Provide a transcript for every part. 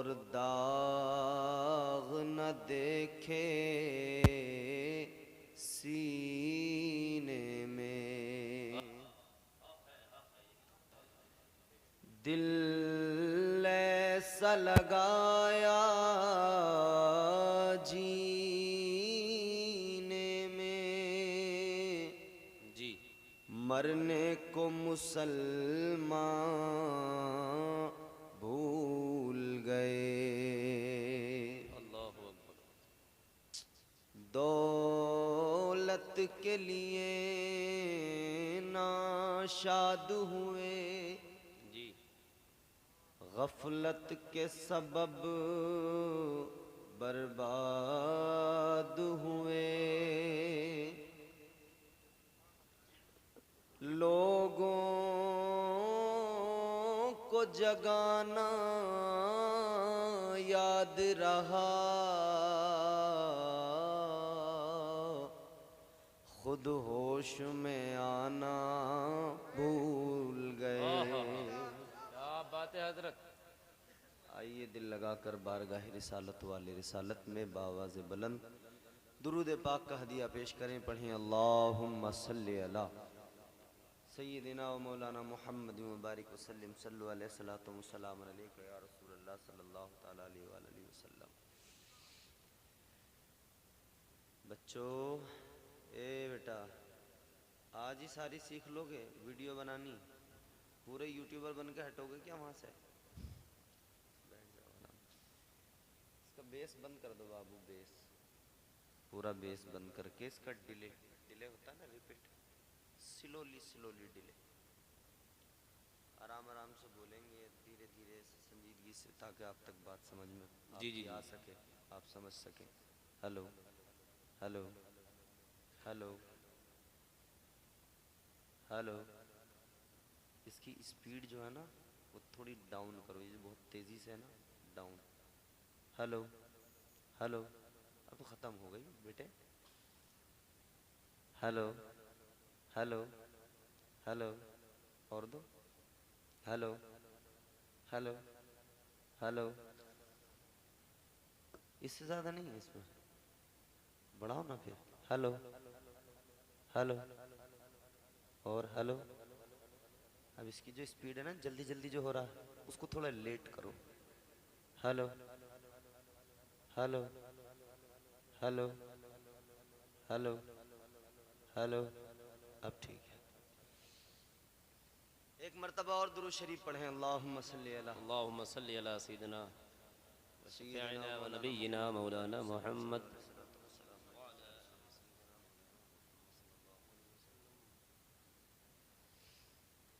और दाग न देखे सीने में, दिल ऐसा लगाया जीने में, जी मरने को मुसलमान भूल गए। अल्लाहु अकबर। दौलत के लिए नाशाद हुए, जी गफलत के सबब बर्बाद हुए। लोगों को जगाना याद रहा, खुद होश में आना भूल गए। क्या बात है हजरत। आइए दिल लगाकर बारगाह रिसालत वाले रिसालत में बावाज़ बुलंद दुरूद पाक का हदिया पेश करें। पढ़ें अल्लाहुम्मा सल्ली अला सय्यिदिना व मौलाना मुहम्मद व बारिक वसल्लिम सल्लु अलैहि सलातो व सलाम अलैका या रसूलल्लाह सल्लल्लाहु तआला अलैहि व आलिहि वसल्लम। बच्चों, ए बेटा, आज ही सारी सीख लोगे वीडियो बनानी? पूरे यूट्यूबर बन के हटोगे क्या वहाँ से? बैठ जाओ आराम से। इसका बेस बंद कर दो बाबू, बेस पूरा बेस बंद करके इसका डिले डिले होता है ना, रिपीट, स्लोली स्लोली डिले, आराम आराम से बोलेंगे, धीरे धीरे संजीदगी से, ताकि आप तक बात समझ में जी जी आ सके, आप समझ सकें। Hello hello hello hello. इसकी स्पीड जो है ना वो थोड़ी डाउन करो, ये बहुत तेज़ी से है ना, डाउन। हेलो हेलो, अब ख़त्म हो गई बेटे। हेलो हेलो हेलो, और दो। हेलो हेलो हेलो, इससे ज़्यादा नहीं है, इसमें बढ़ाओ ना फिर। हेलो हेलो और हेलो। अब इसकी जो स्पीड है ना, जल्दी जल्दी जो हो रहा है, उसको थोड़ा लेट करो। Hello hello hello hello hello, अब ठीक है। एक मर्तबा और दुरूद शरीफ पढ़ें। अल्लाहुम्मा सल्ली अला अल्लाहुम्मा सल्ली अला सय्यिदिना व शफीइना व नबिय्यिना मौलाना मुहम्मद।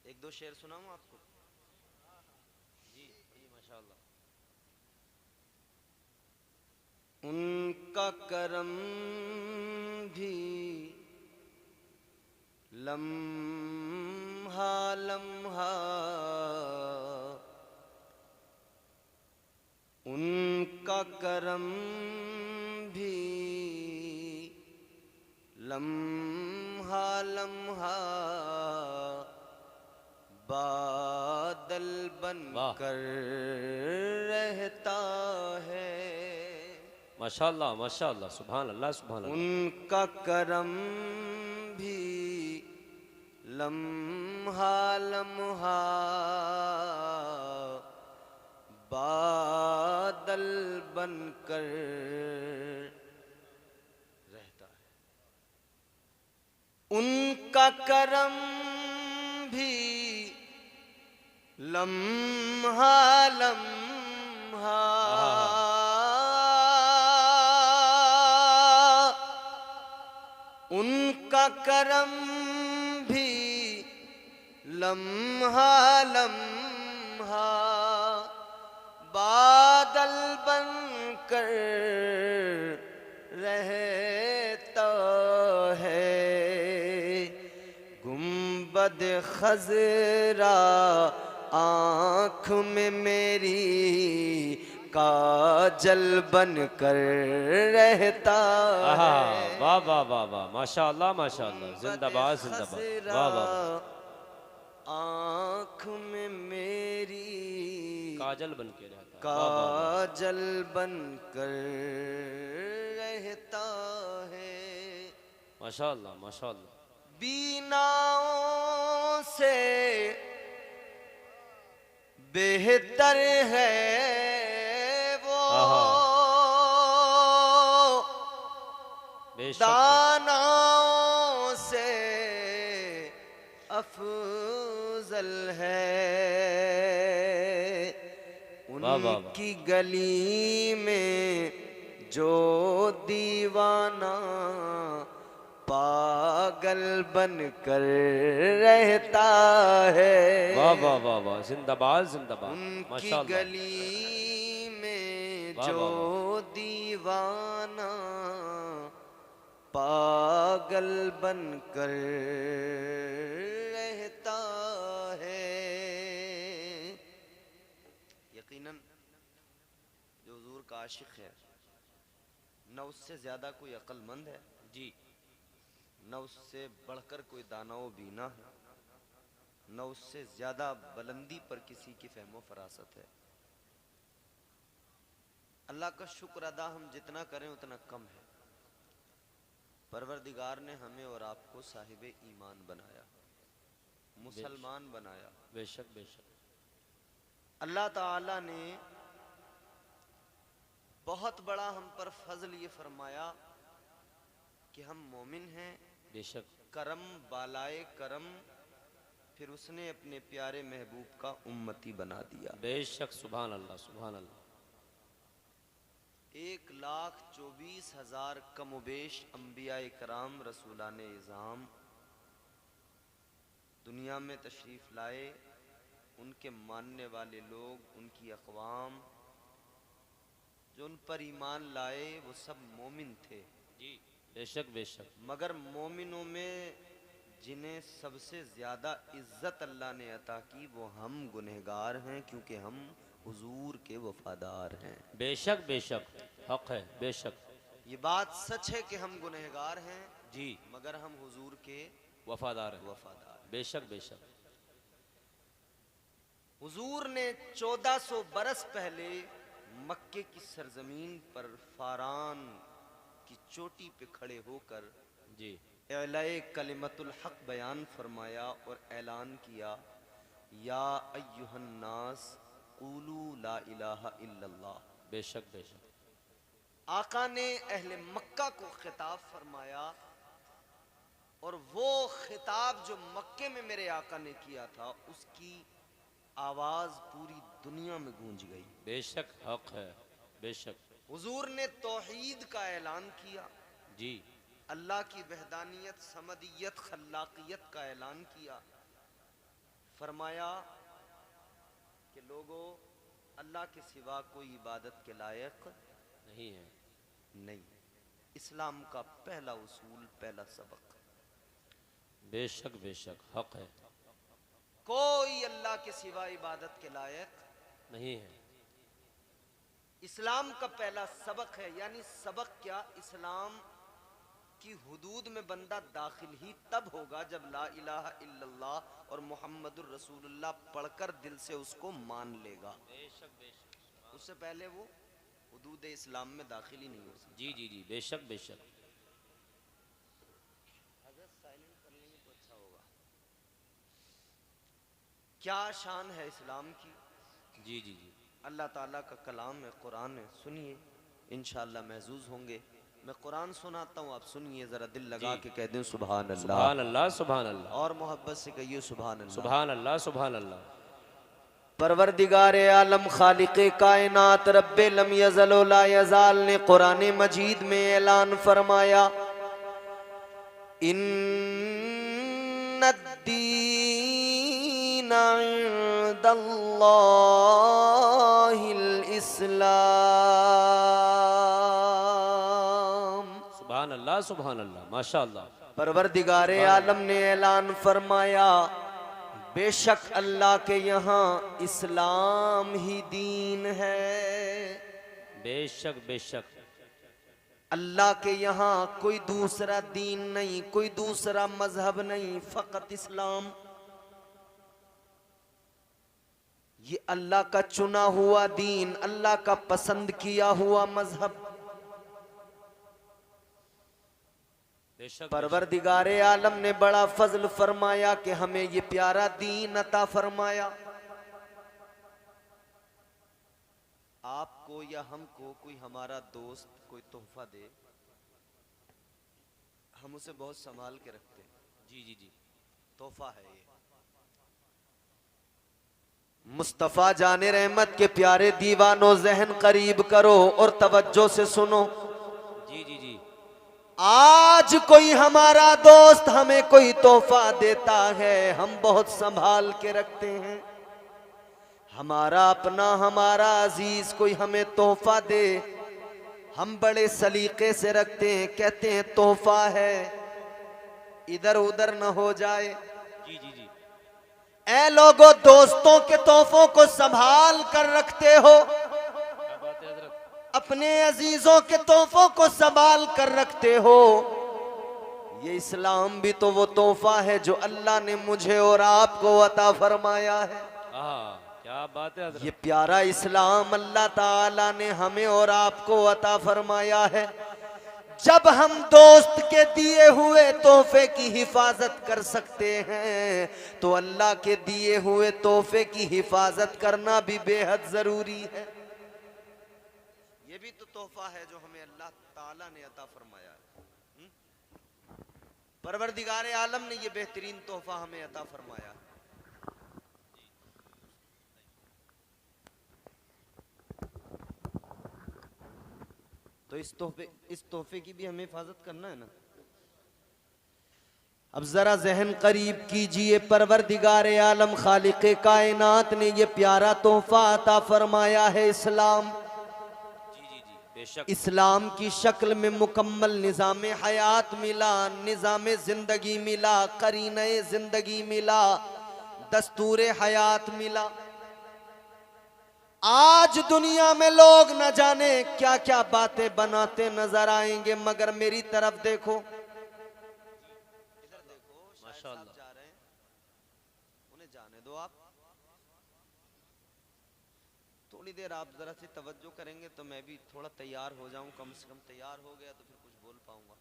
एक दो शेर सुनाऊं आपको? जी जी माशाअल्लाह। उनका करम भी लम्हा लम्हा, उनका करम भी लम्हा लम्हा, बादल बन वाह कर रहता है। माशाअल्लाह माशाअल्लाह, सुभान अल्लाह सुभान अल्लाह। उनका करम भी लम्हा लम्हा, बादल बनकर रहता है। उनका करम भी लम्हा लम्हा, उनका करम भी लम्हा लम्हा, बादल बनकर रहता है। गुंबद खजरा आँख में मेरी काजल बन कर रहता है। वाह वाह वाह वाह, माशाअल्लाह माशाअल्लाह, जिंदाबाद जिंदाबाद, वाह वाह। आँख में मेरी काजल बन के रहता वाह वाह वाह, काजल बन कर रहता है। माशाअल्लाह माशाअल्लाह। बीनाओं से बेहतर है वो, आहा, बेशक दानाओं से अफजल है। वाह वाह वाह, उनकी गली में जो दीवाना पागल बन कर रहता है। वाह वाह वाह वाह, जिंदाबाद जिंदाबाद, उनकी माशाअल्लाह। गली में वाह जो वाह वाह, दीवाना पागल बन कर रहता है। यकीनन जो हुजूर का आशिक है, न उससे ज्यादा कोई अक्लमंद है, जी न उससे बढ़कर कोई दानाओ बीना है, न उससे ज्यादा बुलंदी पर किसी की फहमो फरासत है। अल्लाह का शुक्र अदा हम जितना करें उतना कम है। परवरदिगार ने हमें और आपको साहिब ईमान बनाया, मुसलमान बनाया। बेशक बेशक, अल्लाह ताला ने बहुत बड़ा हम पर फजल ये फरमाया कि हम मोमिन हैं। बेशक करम बालाए करम, फिर उसने अपने प्यारे महबूब का उम्मती बना दिया। बेशक, सुभान अल्लाह सुभान अल्लाह। 1,24,000 कमोबेश अम्बिया कराम रसूलान इज़ाम दुनिया में तशरीफ़ लाए। उनके मानने वाले लोग, उनकी अक़वाम जो उन पर ईमान लाए, वो सब मोमिन थे। जी बेशक बेशक, मगर मोमिनों में जिन्हें सबसे ज़्यादा इज्जत अल्लाह ने अता की, वो हम गुनहगार हैं, क्योंकि हम हुजूर के वफादार हैं। बेशक बेशक, हक है बेशक। ये बात सच है कि हम गुनहगार हैं, जी, मगर हम हुजूर के वफादार है, वफादार हैं। बेशक बेशक। हुजूर ने 1400 बरस पहले मक्के की सरजमीन पर फारान की चोटी पे खड़े होकर जी एलाए कलिमतुल हक बयान फरमाया और ऐलान किया, या अय्युहन नास क़ूलू ला इलाहा इल्लल्लाह। बेशक बेशक, आका ने अहले मक्का को खिताब फरमाया, और वो खिताब जो मक्के में मेरे आका ने किया था, उसकी आवाज पूरी दुनिया में गूंज गई। बेशक हक है बेशक। हुजूर ने तौहीद का ऐलान किया, जी अल्लाह की वहदानियत, समदियत, खल्लाकियत का ऐलान किया। फरमाया कि लोगों, अल्लाह के सिवा कोई इबादत के लायक नहीं है। नहीं। इस्लाम का पहला उसूल, पहला सबक, बेशक बेशक, हक है, कोई अल्लाह के सिवा इबादत के लायक नहीं है। इस्लाम का पहला सबक है। यानी सबक क्या? इस्लाम की हुदूद में बंदा दाखिल ही तब होगा जब ला इलाहा इल्लल्लाह और मुहम्मदुर रसूलुल्लाह पढ़कर दिल से उसको मान लेगा। बेशक बेशक, उससे पहले वो हुदूद इस्लाम में दाखिल ही नहीं हो सकता। जी जी जी, बेशक बेशक। साइलेंट कर लेंगे तो अच्छा होगा। क्या शान है इस्लाम की। जी जी जी, अल्लाह ताला का कलाम है, कुरान है। सुनिए, इंशाअल्लाह महजूज होंगे। मैं कुरान सुनाता हूँ, आप सुनिए, जरा दिल लगा जी। के कह दें सुभान अल्लाह, सुभान अल्लाह सुभान अल्लाह, और मोहब्बत से कहिए सुभान अल्लाह। सुभान अल्लाह सुभान अल्लाह। परवरदिगार आलम खालिक़े कायनात रब्बे लम यज़ल व ला यज़ाल ने कुरान मजीद में ऐलान फरमाया, इन्नद्दीन इंदल्लाहिल इस्लाम। सुभान अल्लाह सुभान अल्लाह, माशाअल्लाह। परवरदिगार आलम ने ऐलान फरमाया, बेशक अल्लाह के यहाँ इस्लाम ही दीन है। बेशक बेशक, अल्लाह के यहाँ कोई दूसरा दीन नहीं, कोई दूसरा मजहब नहीं, फकत इस्लाम। ये अल्लाह का चुना हुआ दीन, अल्लाह का पसंद किया हुआ मजहब। परवरदिगारे आलम ने बड़ा फजल फरमाया कि हमें ये प्यारा दीन अता फरमाया। आपको या हमको कोई हमारा दोस्त कोई तोहफा दे, हम उसे बहुत संभाल के रखते हैं। जी जी जी, तोहफा है ये। मुस्तफा जाने रहमत के प्यारे दीवानों, जहन करीब करो और तवज्जो से सुनो। जी जी जी, आज कोई हमारा दोस्त हमें कोई तोहफा देता है, हम बहुत संभाल के रखते हैं। हमारा अपना, हमारा अजीज कोई हमें तोहफा दे, हम बड़े सलीके से रखते हैं, कहते हैं तोहफा है, इधर उधर न हो जाए। जी जी जी, ऐ लोगों, दोस्तों के तोहफों को संभाल कर रखते हो, क्या बात है हजरत। अपने अजीजों के तोहफों को संभाल कर रखते हो। ये इस्लाम भी तो वो तोहफा है जो अल्लाह ने मुझे और आपको अता फरमाया है। क्या बात है ये हजरत। प्यारा इस्लाम अल्लाह ताला ने हमें और आपको अता फरमाया है। जब हम दोस्त के दिए हुए तोहफे की हिफाजत कर सकते हैं, तो अल्लाह के दिए हुए तोहफे की हिफाजत करना भी बेहद जरूरी है। ये भी तो तोहफा है जो हमें अल्लाह ताला ने अता फरमाया है। परवरदिगार आलम ने ये बेहतरीन तोहफा हमें अता फरमाया है। तो इस तोहफे की भी हमें हिफाजत करना है ना। अब जरा जहन करीब कीजिए, परवरदिगार आलम खालिक कायनात ने ये प्यारा तोहफा अता फरमाया है इस्लाम। जी जी जी, बेशक। इस्लाम की शक्ल में मुकम्मल निज़ाम हयात मिला, निज़ाम जिंदगी मिला, करीने जिंदगी मिला, दस्तूर हयात मिला। आज दुनिया में लोग न जाने क्या क्या बातें बनाते नजर आएंगे, मगर मेरी तरफ देखो, इधर देखो, माशाअल्लाह जा रहे हैं, उन्हें जाने दो। आप थोड़ी देर आप जरा सी तवज्जो करेंगे तो मैं भी थोड़ा तैयार हो जाऊं, कम से कम तैयार हो गया तो फिर कुछ बोल पाऊंगा।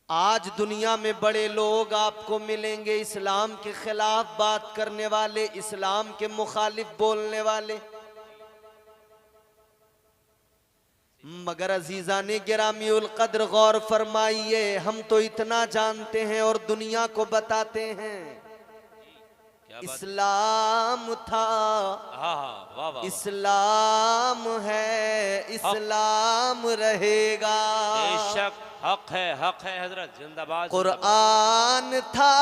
आज दुनिया में बड़े लोग आपको मिलेंगे इस्लाम के खिलाफ बात करने वाले, इस्लाम के मुखालिफ बोलने वाले, मगर अजीजाने गिरामीउल कद्र गौर फरमाइए, हम तो इतना जानते हैं और दुनिया को बताते हैं, इस्लाम था, वाह वाह, इस्लाम है, इस्लाम रहेगा। बेशक हक है हजरत, जिंदाबाद। कुरान था,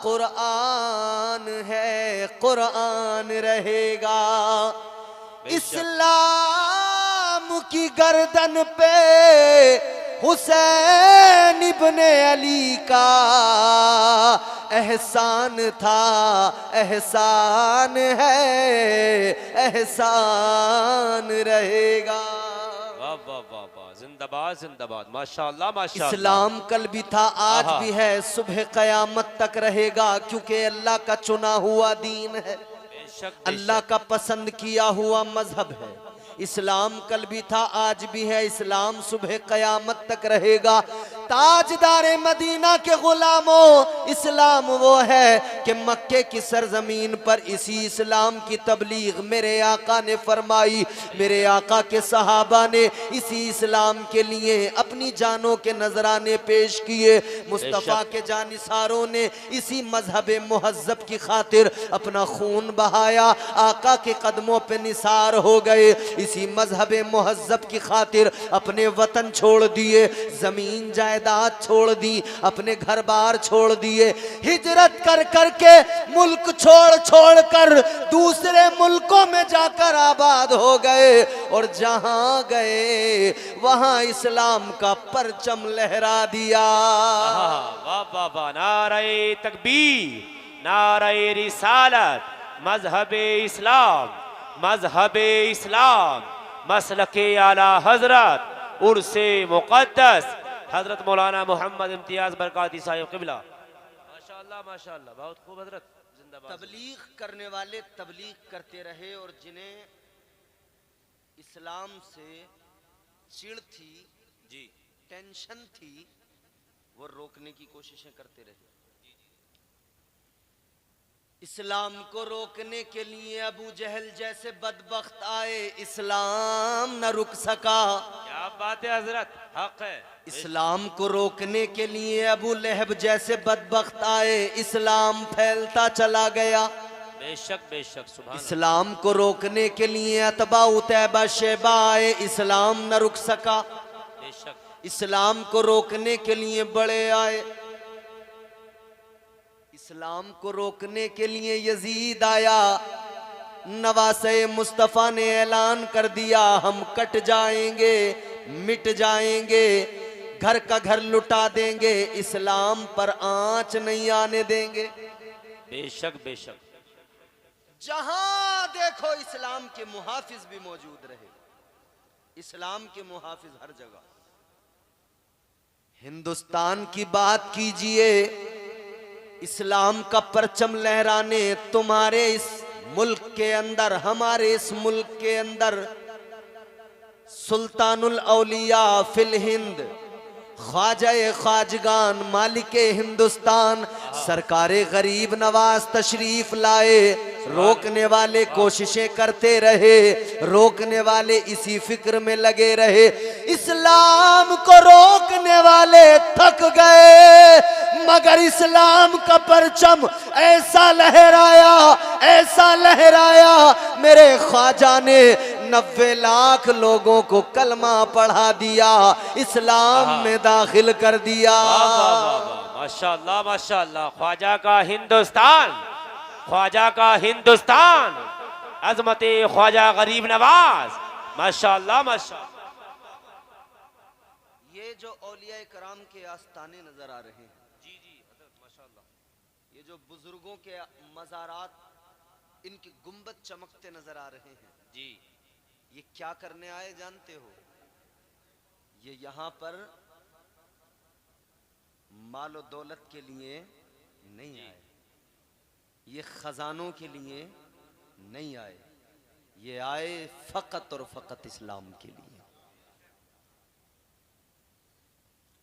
कुरान है, कुरान रहेगा। इस्लाम की गर्दन पे हुसैन इब्ने अली का एहसान था, एहसान है, एहसान रहेगा। वाह वाह वाह वाह, जिंदाबाद जिंदाबाद, माशाअल्लाह माशाअल्लाह। इस्लाम कल भी था, आज भी है, सुबह कयामत तक रहेगा, क्योंकि अल्लाह का चुना हुआ दीन है, अल्लाह का पसंद किया हुआ मजहब है। इस्लाम कल भी था, आज भी है, इस्लाम सुबह कयामत तक रहेगा। ताजदारे मदीना के गुलामों, इस्लाम वो है कि मक्के की सरजमीन पर इसी इस्लाम की तबलीग मेरे आका ने फरमाई, मेरे आका के सहाबा ने इसी इस्लाम के लिए अपनी जानों के नजराने पेश किए, मुस्तफ़ा के जानिसारों ने इसी मजहब मुहज्जब की खातिर अपना खून बहाया, आका के कदमों पे निसार हो गए, इसी मजहब मुहज्जब की खातिर अपने वतन छोड़ दिए, जमीन जायदाद छोड़ दी, अपने घर बार छोड़ दिए, हिजरत कर कर के मुल्क छोड़ छोड़ कर दूसरे मुल्कों में जाकर आबाद हो गए, और जहां गए वहां इस्लाम का परचम लहरा दिया। वाह वाह वाह, नारे तकबीर, नारे रिसालत, मजहबे इस्लाम, मजहबे इस्लाम, मसलके आला हजरत, उर्से मुक़द्दस हजरत मौलाना मोहम्मद इम्तियाज बरकाती साहिब क़िबला। माशाअल्लाह माशाअल्लाह, बहुत खूब हजरत। जिंदाबाद। तबलीग करने वाले तबलीग करते रहे और जिन्हें इस्लाम से चिढ़ थी, जी टेंशन थी, वो रोकने की कोशिशें करते रहे। इस्लाम को रोकने के लिए अबू जहल जैसे बदबख्त आए, इस्लाम न रुक सका। क्या बात है हजरत, हक है। इस्लाम को रोकने के लिए अबू लहब जैसे बदबख्त आए, इस्लाम फैलता चला गया। बेशक बेशक, सुभान अल्लाह। इस्लाम को रोकने के लिए अतबा उतैबा शेबा आए, इस्लाम न रुक सका। बेशक इस्लाम को रोकने के लिए बड़े आए, इस्लाम को रोकने के लिए यजीद आया। नवासे मुस्तफ़ा ने ऐलान कर दिया, हम कट जाएंगे, मिट जाएंगे, घर का घर लुटा देंगे, इस्लाम पर आंच नहीं आने देंगे। बेशक बेशक। जहां देखो इस्लाम के मुहाफिज भी मौजूद रहे, इस्लाम के मुहाफिज हर जगह। हिंदुस्तान की बात कीजिए, इस्लाम का परचम लहराने तुम्हारे इस मुल्क के अंदर, हमारे इस मुल्क के अंदर सुल्तानुल औलिया फिल हिंद, ख्वाजा ख्वाजगान, मालिके हिंदुस्तान, सरकारे गरीब नवाज तशरीफ लाए। रोकने वाले कोशिशें करते रहे, रोकने वाले इसी फिक्र में लगे रहे। इस्लाम को रोकने वाले थक गए, मगर इस्लाम का परचम ऐसा लहराया, ऐसा लहराया, मेरे ख्वाजा ने 90 लाख लोगों को कलमा पढ़ा दिया, इस्लाम में दाखिल कर दिया। माशाअल्लाह माशाअल्लाह। ख्वाजा का हिंदुस्तान, ख्वाजा का हिंदुस्तान, अजमते ख्वाजा गरीब नवाज, माशाअल्लाह माशाअल्लाह। ये जो औलिया कराम के आस्ताने नजर आ रहे हैं, जी जी हजरत माशाअल्लाह, ये जो बुजुर्गों के मज़ारात, इनके गुंबद चमकते नजर आ रहे हैं, जी ये क्या करने आए जानते हो? ये यहां पर मालो दौलत के लिए नहीं आए, ये खजानों के लिए नहीं आए, ये आए फकत और फकत इस्लाम के लिए।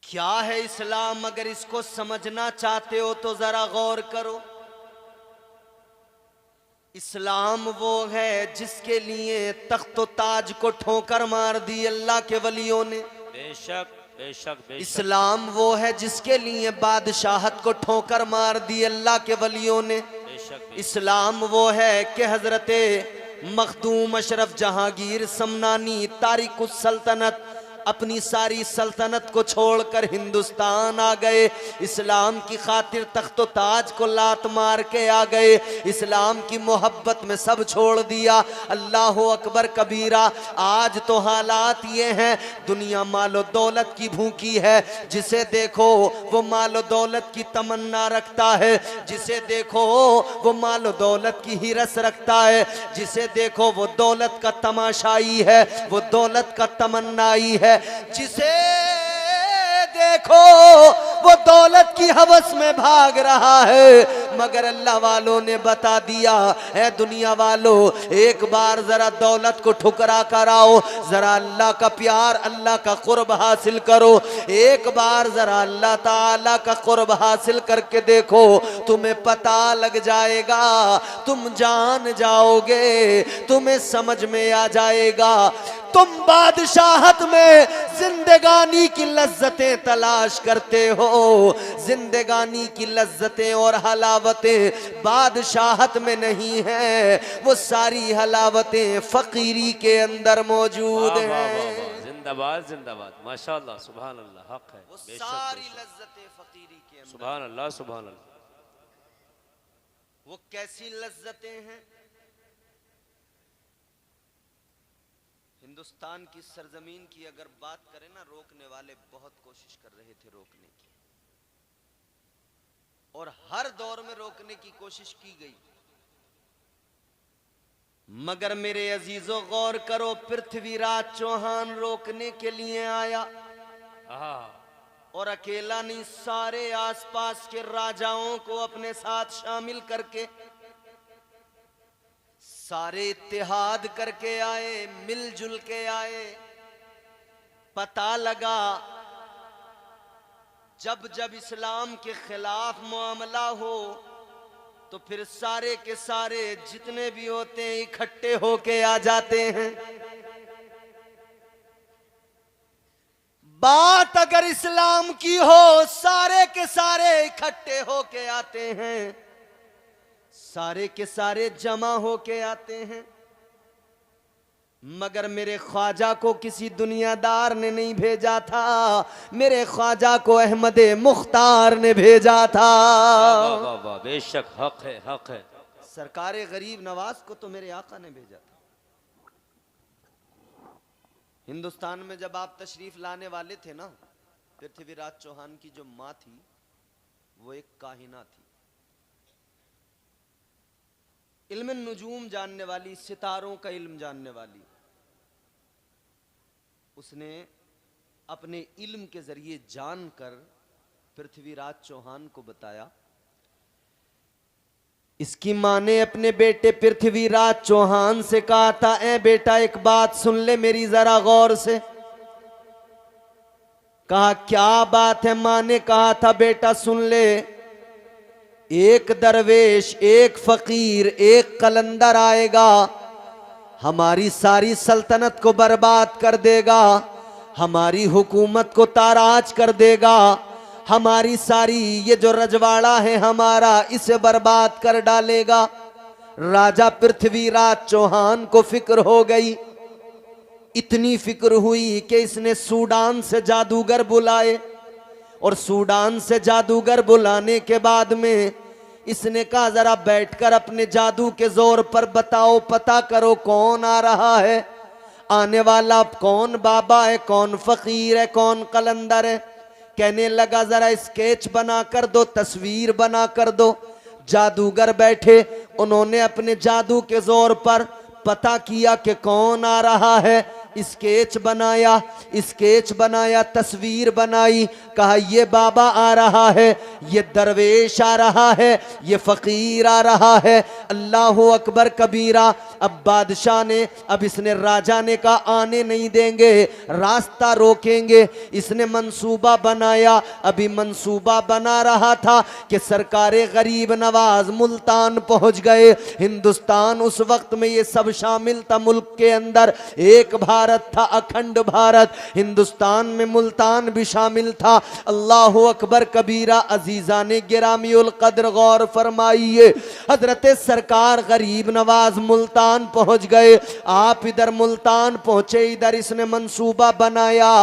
क्या है इस्लाम? अगर इसको समझना चाहते हो तो जरा गौर करो। इस्लाम वो है जिसके लिए तख्त ताज को ठोकर मार दी अल्लाह के वलियों ने। बेशक बेशक बेशक। इस्लाम वो है जिसके लिए बादशाहत को ठोकर मार दी अल्लाह के वलियों ने। बेशक। इस्लाम वो है कि हजरते मखदूम अशरफ जहांगीर समनानी तारिकुस सल्तनत अपनी सारी सल्तनत को छोड़कर हिंदुस्तान आ गए, इस्लाम की खातिर तख्तो ताज को लात मार के आ गए, इस्लाम की मोहब्बत में सब छोड़ दिया। अल्लाह अकबर कबीरा। आज तो हालात ये हैं, दुनिया मालो दौलत की भूखी है, जिसे देखो वो मालो दौलत की तमन्ना रखता है, जिसे देखो वो मालो दौलत की हिरस रखता है, जिसे देखो वो दौलत का तमाशाई है, वो दौलत का तमन्नाई है, जिसे देखो वो दौलत की हवस में भाग रहा है। मगर अल्लाह वालों ने बता दिया है, दुनिया वालों एक बार जरा दौलत को ठुकरा कर आओ, जरा अल्लाह का प्यार, अल्लाह का कुर्ब हासिल करो, एक बार जरा अल्लाह ताला का कुर्ब हासिल करके देखो, तुम्हें पता लग जाएगा, तुम जान जाओगे, तुम्हें समझ में आ जाएगा। तुम बादशाहत में जिंदगानी की लज्जतें तलाश करते हो, जिंदगानी की लज्जतें और हलावतें बादशाहत में नहीं है, वो सारी हलावतें फकीरी के अंदर मौजूद हैं। जिंदाबाद जिंदाबाद, माशाअल्लाह, सुभान अल्लाह, हक है। वो सारी लज्जतें फकीरी के अंदर। सुभान अल्लाह सुभान अल्लाह। वो कैसी लज्जतें हैं? हिंदुस्तान की सरजमीन की अगर बात करें ना, रोकने वाले बहुत कोशिश कर रहे थे रोकने की, और हर दौर में रोकने की कोशिश की गई, मगर मेरे अजीजों गौर करो, पृथ्वीराज चौहान रोकने के लिए आया, और अकेला नहीं, सारे आसपास के राजाओं को अपने साथ शामिल करके सारे इत्तेहाद करके आए, मिलजुल के आए। पता लगा जब जब इस्लाम के खिलाफ मामला हो तो फिर सारे के सारे जितने भी होते हैं इकट्ठे होके आ जाते हैं। बात अगर इस्लाम की हो सारे के सारे इकट्ठे होके आते हैं, सारे के सारे जमा होके आते हैं। मगर मेरे ख्वाजा को किसी दुनियादार ने नहीं भेजा था, मेरे ख्वाजा को अहमद मुख्तार ने भेजा था। वाह वाह वाह, बेशक हक है, हक है। सरकारे गरीब नवाज को तो मेरे आका ने भेजा था। हिंदुस्तान में जब आप तशरीफ लाने वाले थे ना, पृथ्वीराज चौहान की जो माँ थी वो एक काहिना थी, इल्म नुजूम जानने वाली, सितारों का इल्म जानने वाली। उसने अपने इल्म के जरिए जानकर पृथ्वीराज चौहान को बताया। इसकी मां ने अपने बेटे पृथ्वीराज चौहान से कहा था, ए बेटा एक बात सुन ले मेरी जरा गौर से। कहा क्या बात है? मां ने कहा था बेटा सुन ले, एक दरवेश, एक फकीर, एक कलंदर आएगा, हमारी सारी सल्तनत को बर्बाद कर देगा, हमारी हुकूमत को ताराज कर देगा, हमारी सारी ये जो रजवाड़ा है हमारा इसे बर्बाद कर डालेगा। राजा पृथ्वीराज चौहान को फिक्र हो गई। इतनी फिक्र हुई कि इसने सूडान से जादूगर बुलाए, और सूडान से जादूगर बुलाने के बाद में इसने कहा जरा बैठकर अपने जादू के जोर पर बताओ, पता करो कौन आ रहा है, आने वाला कौन बाबा है, कौन फकीर है, कौन कलंदर है। कहने लगा जरा स्केच बना कर दो, तस्वीर बना कर दो। जादूगर बैठे, उन्होंने अपने जादू के जोर पर पता किया कि कौन आ रहा है। स्केच बनाया, स्केच बनाया, तस्वीर बनाई। कहा ये बाबा आ रहा है, ये दरवेश आ रहा है, ये फकीर आ रहा है। अल्लाह अकबर कबीरा। अब बादशाह ने, अब इसने राजा ने कहा आने नहीं देंगे, रास्ता रोकेंगे। इसने मंसूबा बनाया। अभी मंसूबा बना रहा था कि सरकारे गरीब नवाज मुल्तान पहुंच गए। हिंदुस्तान उस वक्त में ये सब शामिल था मुल्क के अंदर, एक भारत था, अखंड भारत। हिंदुस्तान में मुल्तान भी शामिल था। अल्लाह अकबर कबीरा। अजीजा ने गिरामीउल कद्र गौर फरमाइए, हजरत सरकार गरीब नवाज मुल्तान पहुंच गए। आप इधर मुल्तान पहुंचे, इधर इसने मंसूबा बनाया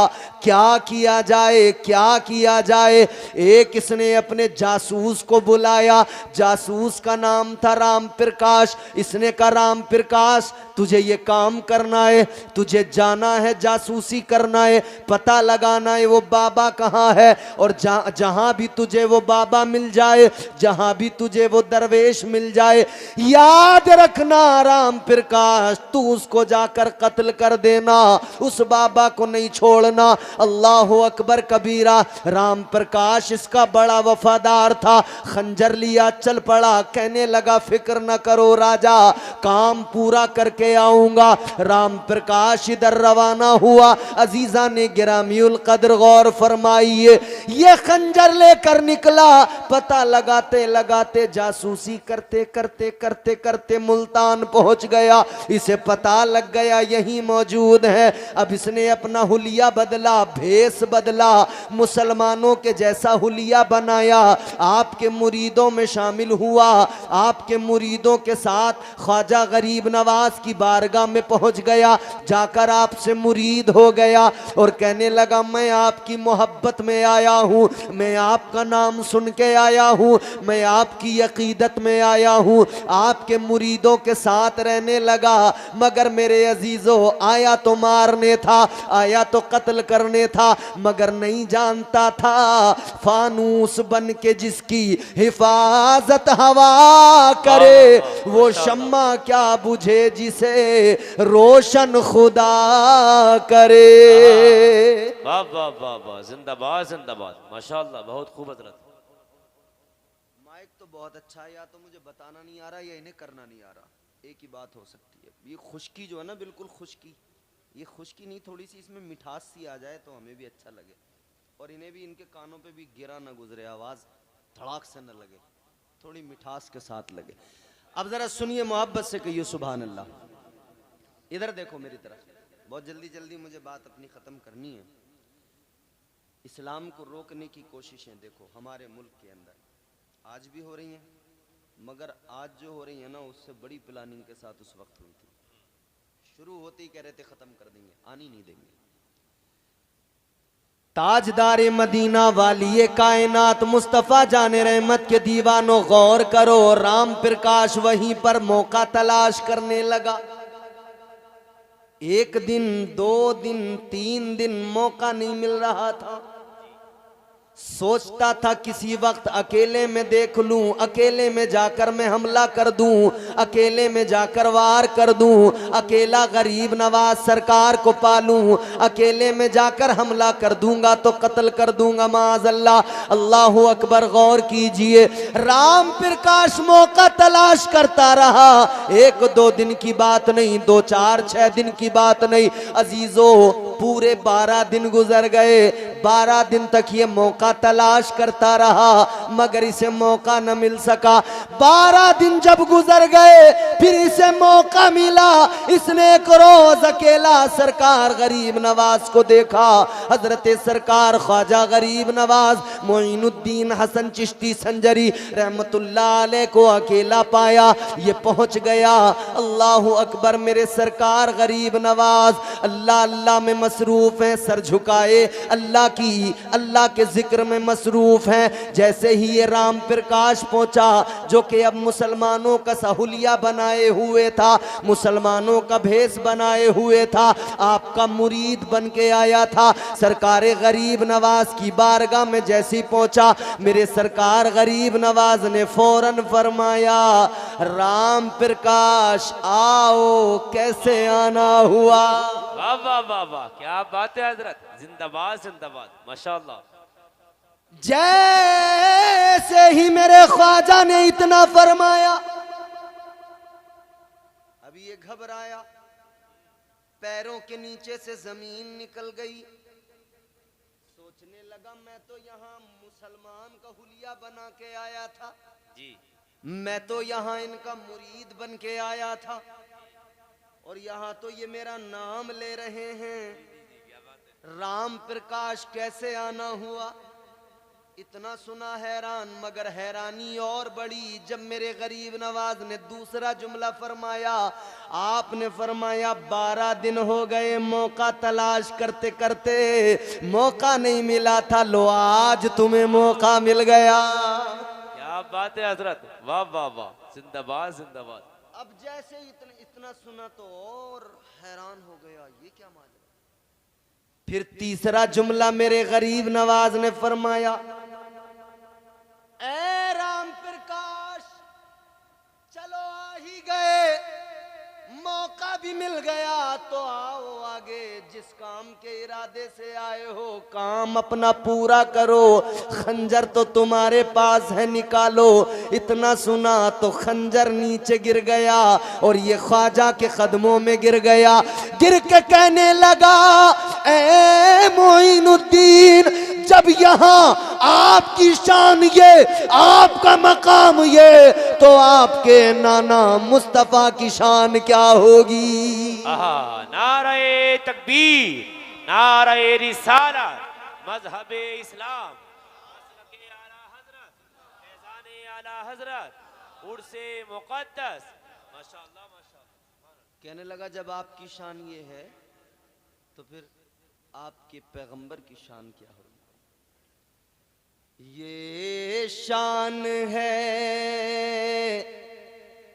क्या किया जाए, क्या किया जाए। एक इसने अपने जासूस को बुलाया, जासूस का नाम था राम प्रकाश। इसने कहा राम प्रकाश तुझे ये काम करना है, तुझे जाना है, जासूसी करना है, पता लगाना है वो बाबा कहाँ है, और जहां भी तुझे वो बाबा मिल जाए, जहां भी तुझे वो दरवेश मिल जाए, याद रखना राम प्रकाश तू उसको जाकर कत्ल कर देना, उस बाबा को नहीं छोड़ना। अल्लाह अकबर कबीरा। राम प्रकाश इसका बड़ा वफादार था। खंजर लिया, चल पड़ा, कहने लगा फिक्र न करो राजा, काम पूरा करके आऊंगा। राम प्रकाश इधर रवाना हुआ। अजीजा ने गिरामीउल कद्र गौर फरमाइए, ये खंजर लेकर निकला। पता लगाते लगाते, जासूसी करते करते करते करते मुल्तान पहुंच गया। इसे पता लग गया यही मौजूद है। अब इसने अपना हुलिया बदला, भेष बदला, मुसलमानों के जैसा हुलिया बनाया, आपके मुरीदों में शामिल हुआ। आपके मुरीदों के साथ ख्वाजा गरीब नवाज की बारगाह में पहुंच गया, जाकर आपसे मुरीद हो गया और कहने लगा मैं आपकी मोहब्बत में आया हूं, मैं आपका नाम सुन के आया हूं, मैं आपकी अकीदत में आया हूं। आपके मुरीदों के साथ रहने लगा। मगर मेरे अजीजों, आया तो मारने था, आया तो कत्ल करने था, मगर नहीं जानता था फानूस बन के जिसकी हिफाजत हवा करे, वो शम्मा क्या बुझे जिसे रोशन खुदा करे। वाह वाह वाह वाह, जिंदाबाद जिंदाबाद, माशाअल्लाह, बहुत खूब हजरत। माइक तो बहुत अच्छा है, या तो मुझे बताना नहीं आ रहा या इन्हें करना नहीं आ रहा। एक ही बात हो सकती है, ये खुश्की जो है ना, बिल्कुल खुश्की, ये खुश्की नहीं, थोड़ी सी इसमें मिठास सी आ जाए तो हमें भी अच्छा लगे और इन्हें भी, इनके कानों पे भी गिरा ना गुजरे, आवाज़ धड़ाक से न लगे, थोड़ी मिठास के साथ लगे। अब ज़रा सुनिए, मोहब्बत से कहिए सुभान अल्लाह। इधर देखो मेरी तरफ, बहुत जल्दी जल्दी मुझे बात अपनी ख़त्म करनी है। इस्लाम को रोकने की कोशिशें देखो हमारे मुल्क के अंदर आज भी हो रही हैं, मगर आज जो हो रही है ना, उससे बड़ी प्लानिंग के साथ उस वक्त हुई थी। शुरू होते ही कह रहे थे ख़त्म कर देंगे, आनी नहीं देंगे। ताजदार मदीना वाली कायनात मुस्तफ़ा जाने रहमत के दीवानों गौर करो, राम प्रकाश वहीं पर मौका तलाश करने लगा। एक दिन, 2 दिन, 3 दिन मौका नहीं मिल रहा था। सोचता था किसी वक्त अकेले में देख लूं, अकेले में जाकर मैं हमला कर दूं, अकेले में जाकर वार कर दूं, अकेला गरीब नवाज सरकार को पालूं, अकेले में जाकर हमला कर दूंगा तो कत्ल कर दूंगा माज़अल्लाह। अल्लाहु अकबर। गौर कीजिए, राम प्रकाश मौका तलाश करता रहा। 1-2 दिन की बात नहीं, 2, 4, 6 दिन की बात नहीं अजीजों, पूरे 12 दिन गुजर गए। 12 दिन तक ये मौका तलाश करता रहा मगर इसे मौका न मिल सका। 12 दिन जब गुजर गए फिर इसे मौका मिला। इसने एक रोज अकेला सरकार गरीब नवाज को देखा। हजरत सरकार ख्वाजा गरीब नवाज मोइनुद्दीन हसन चिश्ती संजरी रहमतुल्लाह अलैह को अकेला पाया। ये पहुंच गया। अल्लाहु अकबर। मेरे सरकार गरीब नवाज अल्लाह अल्लाह में मसरूफ हैं, सर झुकाए अल्लाह के जिक्र में मसरूफ हैं। जैसे ही ये राम प्रकाश पहुंचा जो कि अब मुसलमानों का सहूलिया बनाए हुए था, मुसलमानों का भेष बनाए हुए था, आपका मुरीद बन के आया था, सरकार गरीब नवाज की बारगाह में जैसी पहुंचा, मेरे सरकार गरीब नवाज ने फौरन फरमाया, राम प्रकाश आओ। कैसे आना हुआ? वाह वाह वाह वाह, क्या बात है हजरत, जिंदाबाद जिंदाबाद, माशाअल्लाह। जैसे ही मेरे ख्वाजा ने इतना फरमाया, अभी ये घबराया, पैरों के नीचे से जमीन निकल गई। सोचने लगा मैं तो यहाँ मुसलमान का हुलिया बना के आया था जी, मैं तो यहाँ इनका मुरीद बन के आया था और यहाँ तो ये मेरा नाम ले रहे हैं। राम प्रकाश कैसे आना हुआ? इतना सुना हैरान, मगर हैरानी और बड़ी जब मेरे गरीब नवाज ने दूसरा जुमला फरमाया। आपने फरमाया 12 दिन हो गए मौका तलाश करते करते, मौका नहीं मिला था, लो आज तुम्हें मौका मिल गया। क्या बात है हजरत, वाह वाह वाह, जिंदाबाद जिंदाबाद। अब जैसे इतना सुना तो और हैरान हो गया, ये क्या माजरा। फिर तीसरा जुमला मेरे गरीब नवाज ने फरमाया, ए राम प्रकाश चलो आ ही गए, मौका भी मिल गया तो आओ आगे, जिस काम के इरादे से आए हो काम अपना पूरा करो, खंजर तो तुम्हारे पास है निकालो। इतना सुना तो खंजर नीचे गिर गया और ये ख्वाजा के कदमों में गिर गया। गिर के कहने लगा, ए मोइनुद्दीन, जब यहाँ आपकी शान ये, आपका मकाम ये, तो आपके नाना मुस्तफा की शान क्या होगी? नारे तकबीर, नारे रिसालत, मजहबे इस्लाम, आला हजरत, उर्से मुक़द्दस, माशाअल्लाह माशाअल्लाह। कहने लगा जब आपकी शान ये है तो फिर आपके पैगंबर की शान क्या होगी? ये शान है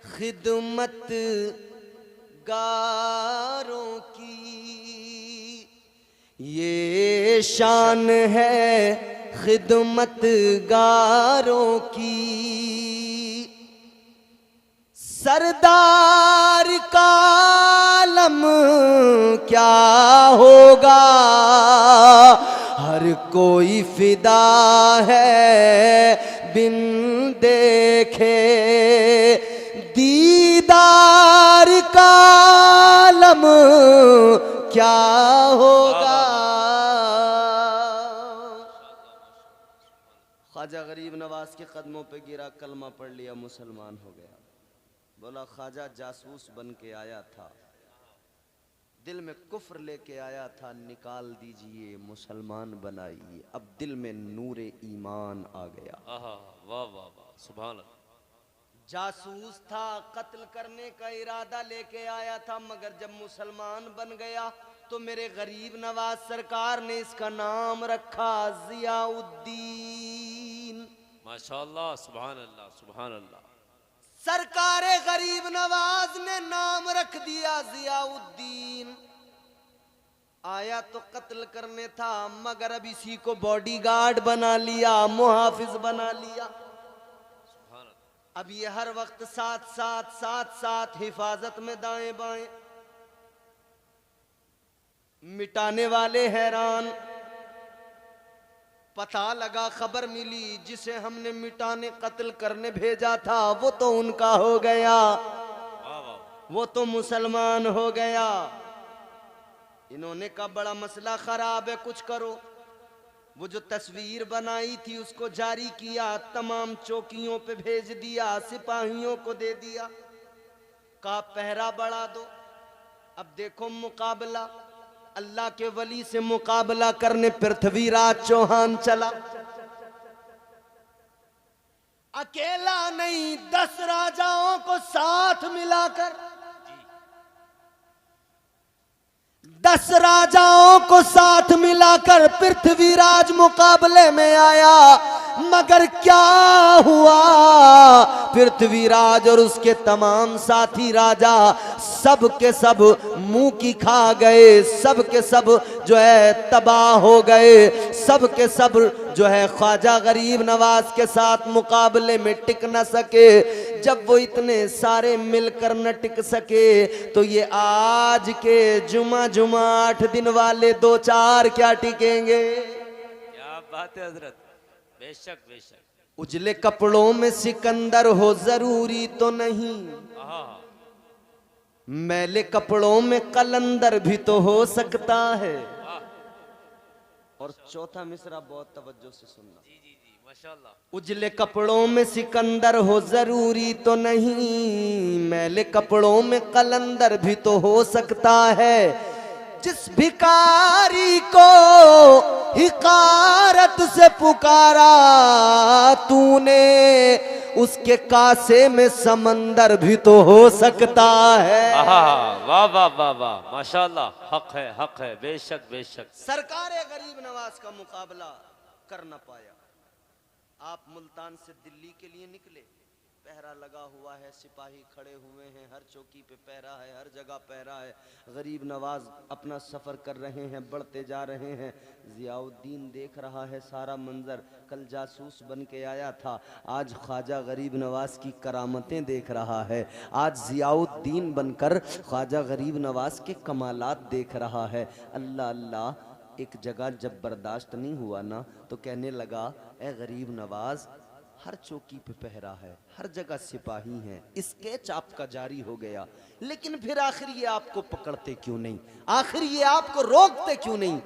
खिदमत गारों की, ये शान है खिदमत गारों की, सरदार का आलम क्या होगा, हर कोई फिदा है बिन देखे दीदार गम क्या होगा। ख्वाजा गरीब नवाज के कदमों पे गिरा, कलमा पढ़ लिया, मुसलमान हो गया। बोला ख्वाजा जासूस बन के आया था, दिल में कुफ्र लेके आया था, निकाल दीजिए, मुसलमान बनाइए। अब दिल में नूरे ईमान आ गया। वाह वाह वाह, सुभान अल्लाह। जासूस था, कत्ल करने का इरादा लेके आया था, मगर जब मुसलमान बन गया तो मेरे गरीब नवाज सरकार ने इसका नाम रखा जियाउद्दीन। माशाअल्लाह, सुभान अल्लाह, सुभान अल्लाह। सरकारे गरीब नवाज ने नाम रख दिया जियाउद्दीन। आया तो कत्ल करने था, मगर अब इसी को बॉडीगार्ड बना लिया, मुहाफिज बना लिया। अब ये हर वक्त साथ हिफाजत में दाएं बाएं। मिटाने वाले हैरान, पता लगा, खबर मिली, जिसे हमने मिटाने कत्ल करने भेजा था वो तो उनका हो गया, वो तो मुसलमान हो गया। इन्होंने कहा बड़ा मसला खराब है, कुछ करो। वो जो तस्वीर बनाई थी उसको जारी किया, तमाम चौकियों पे भेज दिया, सिपाहियों को दे दिया, कहा पहरा बढ़ा दो। अब देखो मुकाबला, अल्लाह के वली से मुकाबला करने पृथ्वीराज चौहान चला। अकेला नहीं, 10 राजाओं को साथ मिलाकर, 10 राजाओं को साथ मिलाकर पृथ्वीराज मुकाबले में आया। मगर क्या हुआ, पृथ्वीराज और उसके तमाम साथी राजा सब के सब मुंह की खा गए, सब के सब जो है तबाह हो गए, सब के सब जो है ख्वाजा गरीब नवाज के साथ मुकाबले में टिक न सके। जब वो इतने सारे मिलकर न टिक सके तो ये आज के जुमा 8 दिन वाले 2-4 क्या टिकेंगे। क्या बात है हजरत, बेशक बेशक। उजले कपड़ों में सिकंदर हो जरूरी तो नहीं, मैले कपड़ों में कलंदर भी तो हो सकता है। और चौथा मिसरा बहुत तवज्जो से सुनना। जी जी जी, माशाअल्लाह। उजले कपड़ों में सिकंदर हो जरूरी तो नहीं, मैले कपड़ों में कलंदर भी तो हो सकता है। जिस भिखारी को हिकारत से पुकारा तूने, उसके कासे में समंदर भी तो हो सकता है। वाह वाह वाह वाह, माशाअल्लाह। हक है, बेशक बेशक। सरकार गरीब नवाज का मुकाबला कर न पाया। आप मुल्तान से दिल्ली के लिए निकले, पहरा लगा हुआ है, सिपाही खड़े हुए हैं, हर चौकी पे पहरा है, हर जगह पहरा है। गरीब नवाज अपना सफ़र कर रहे हैं, बढ़ते जा रहे हैं। जियाउद्दीन देख रहा है सारा मंजर। कल जासूस बन के आया था, आज ख्वाजा गरीब नवाज की करामतें देख रहा है। आज जियाउद्दीन बनकर ख्वाजा गरीब नवाज के कमालात देख रहा है। अल्लाह अल्लाह, एक जगह जब बर्दाश्त नहीं हुआ ना तो कहने लगा, ए गरीब नवाज, हर चौकी पे पहरा है, हर जगह सिपाही हैं, स्केच आपका जारी हो गया, लेकिन फिर आखिर ये आपको पकड़ते क्यों नहीं, आखिर ये आपको रोकते क्यों नहीं।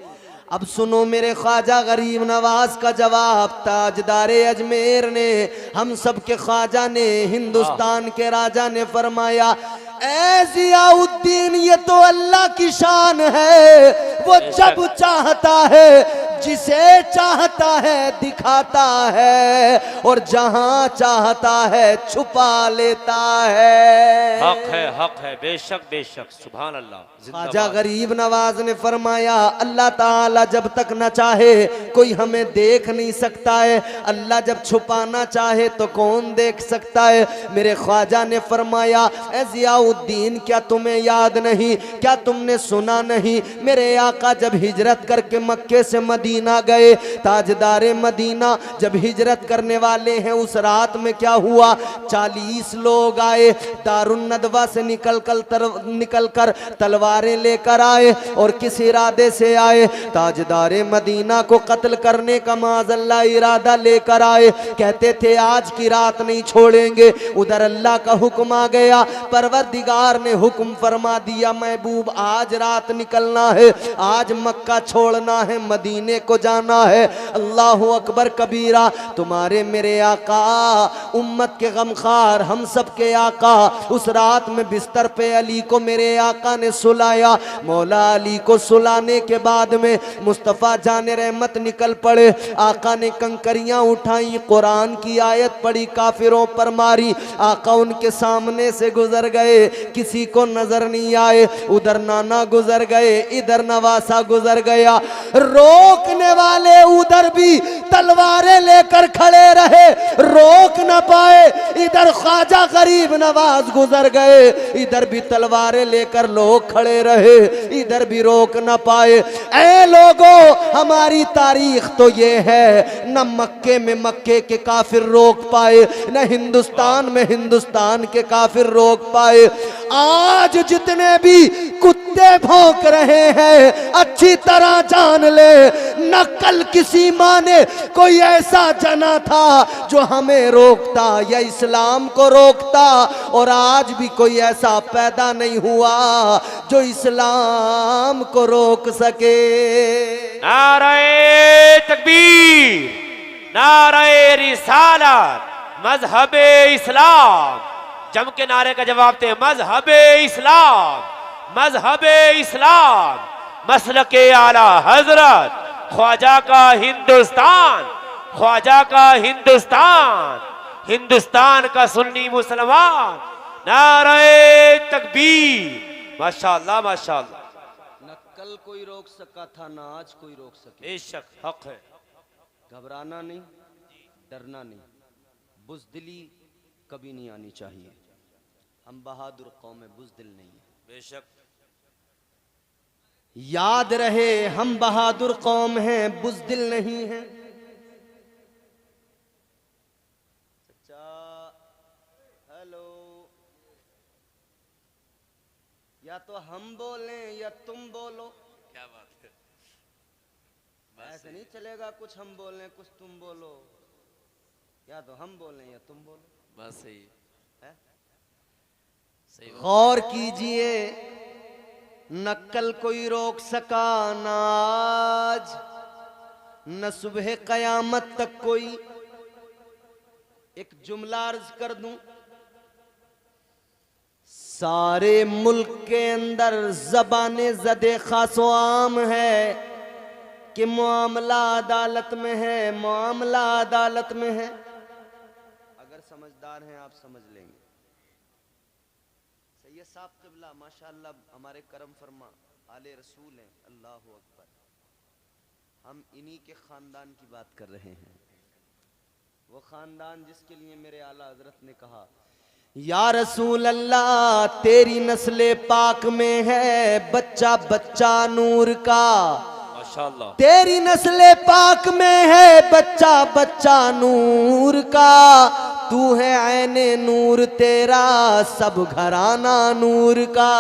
अब सुनो मेरे ख्वाजा गरीब नवाज का जवाब। ताजदारे अजमेर ने, हम सब के ख्वाजा ने, हिंदुस्तान के राजा ने फरमाया, ऐ जियाउद्दीन, ये तो अल्लाह की शान है, वो जब चाहता है जिसे चाहता है दिखाता है, और जहां चाहता है छुपा लेता है। हक है, बेशक बेशक, सुभान अल्लाह। ख्वाजा गरीब नवाज ने फरमाया, अल्लाह ताला जब तक न चाहे कोई हमें देख नहीं सकता है, अल्लाह जब छुपाना चाहे तो कौन देख सकता है। मेरे ख्वाजा ने फरमाया, ऐ जियाउद्दीन, क्या तुम्हें याद नहीं, क्या तुमने सुना नहीं, मेरे आका जब हिजरत करके मक्के से मदीना मदीना गए। ताजदारे मदीना जब हिजरत करने वाले हैं, उस रात में क्या हुआ, 40 लोग आए, दारुन नदवा से निकल कर तलवारें लेकर आए। और किस इरादे से आए, ताजदारे मदीना को कत्ल करने का माज़अल्लाह इरादा लेकर आए। कहते थे आज की रात नहीं छोड़ेंगे। उधर अल्लाह का हुक्म आ गया, परवरदिगार ने हुक्म फरमा दिया, महबूब आज रात निकलना है, आज मक्का छोड़ना है, मदीने को जाना है। अल्लाह अकबर कबीरा। तुम्हारे मेरे आका, उम्मत के गमखार, हम सब के आका, उस रात में बिस्तर पे अली को मेरे आका ने सुलाया। मौला अली को सुलाने के बाद में मुस्तफ़ा जाने रहमत निकल पड़े। आका ने कंकरियां उठाई, कुरान की आयत पढ़ी, काफिरों पर मारी। आका उनके सामने से गुजर गए, किसी को नजर नहीं आए। उधर नाना गुजर गए, इधर नवासा गुजर गया। रोकने वाले उधर भी तलवारें लेकर खड़े रहे, रोक न पाए। इधर ख्वाजा गरीब नवाज गुजर गए, इधर भी तलवारें लेकर लोग खड़े रहे, इधर भी रोक न पाए। ऐ लोगों, हमारी तारीख तो ये है, न मक्के में मक्के के काफिर रोक पाए, न हिंदुस्तान में हिंदुस्तान के काफिर रोक पाए। आज जितने भी कुत्ते भौंक रहे हैं, अच्छी तरह जान ले, न कल किसी माँ ने कोई ऐसा जना था जो हमें रोकता या इस्लाम को रोकता, और आज भी कोई ऐसा पैदा नहीं हुआ जो इस्लाम को रोक सके। नारे तकबीर, नारे रिसालत, मजहबे इस्लाम। जम के नारे का जवाब दे, मजहबे इस्लाम, मजहबे इस्लाम, मसलके आला हजरत, ख्वाजा का हिंदुस्तान, ख्वाजा का हिंदुस्तान, हिंदुस्तान का सुन्नी मुसलमान। नारे तकबीर, माशाअल्लाह माशाअल्लाह। न कल कोई रोक सका था, न आज कोई रोक सके। बेशक हक है। घबराना नहीं, डरना नहीं, बुज़दिली कभी नहीं आनी चाहिए। हम बहादुर कौम में बुज़दिल नहीं है। बेशक याद रहे, हम बहादुर कौम हैं, बुज़दिल नहीं है। सच्चा हेलो, या तो हम बोलें या तुम बोलो। क्या बात है, ऐसे नहीं चलेगा, कुछ हम बोलें कुछ तुम बोलो। या तो हम बोलें या तुम बोलो। बस सही है? सही बात। गौर कीजिए, न कल कोई रोक सका, न आज, न सुबह कयामत तक कोई। एक जुमला अर्ज कर दूं, सारे मुल्क के अंदर ज़बाने ज़दे खासो आम है कि मामला अदालत में है, मामला अदालत में है। अगर समझदार हैं आप समझ लेंगे। सैयद साहब क़िबला माशाअल्लाह हमारे करम फरमा आले रसूल हैं, अल्लाह अकबर। हम इन्हीं के ख़ानदान की बात कर रहे हैं, वो ख़ानदान जिसके लिए मेरे आला हज़रत ने कहा, या रसूल अल्लाह तेरी नस्ले पाक में है बच्चा बच्चा नूर का। माशाअल्लाह। तेरी नस्ले पाक में है बच्चा बच्चा नूर का। तू है ऐने नूर, तेरा सब घराना नूर का।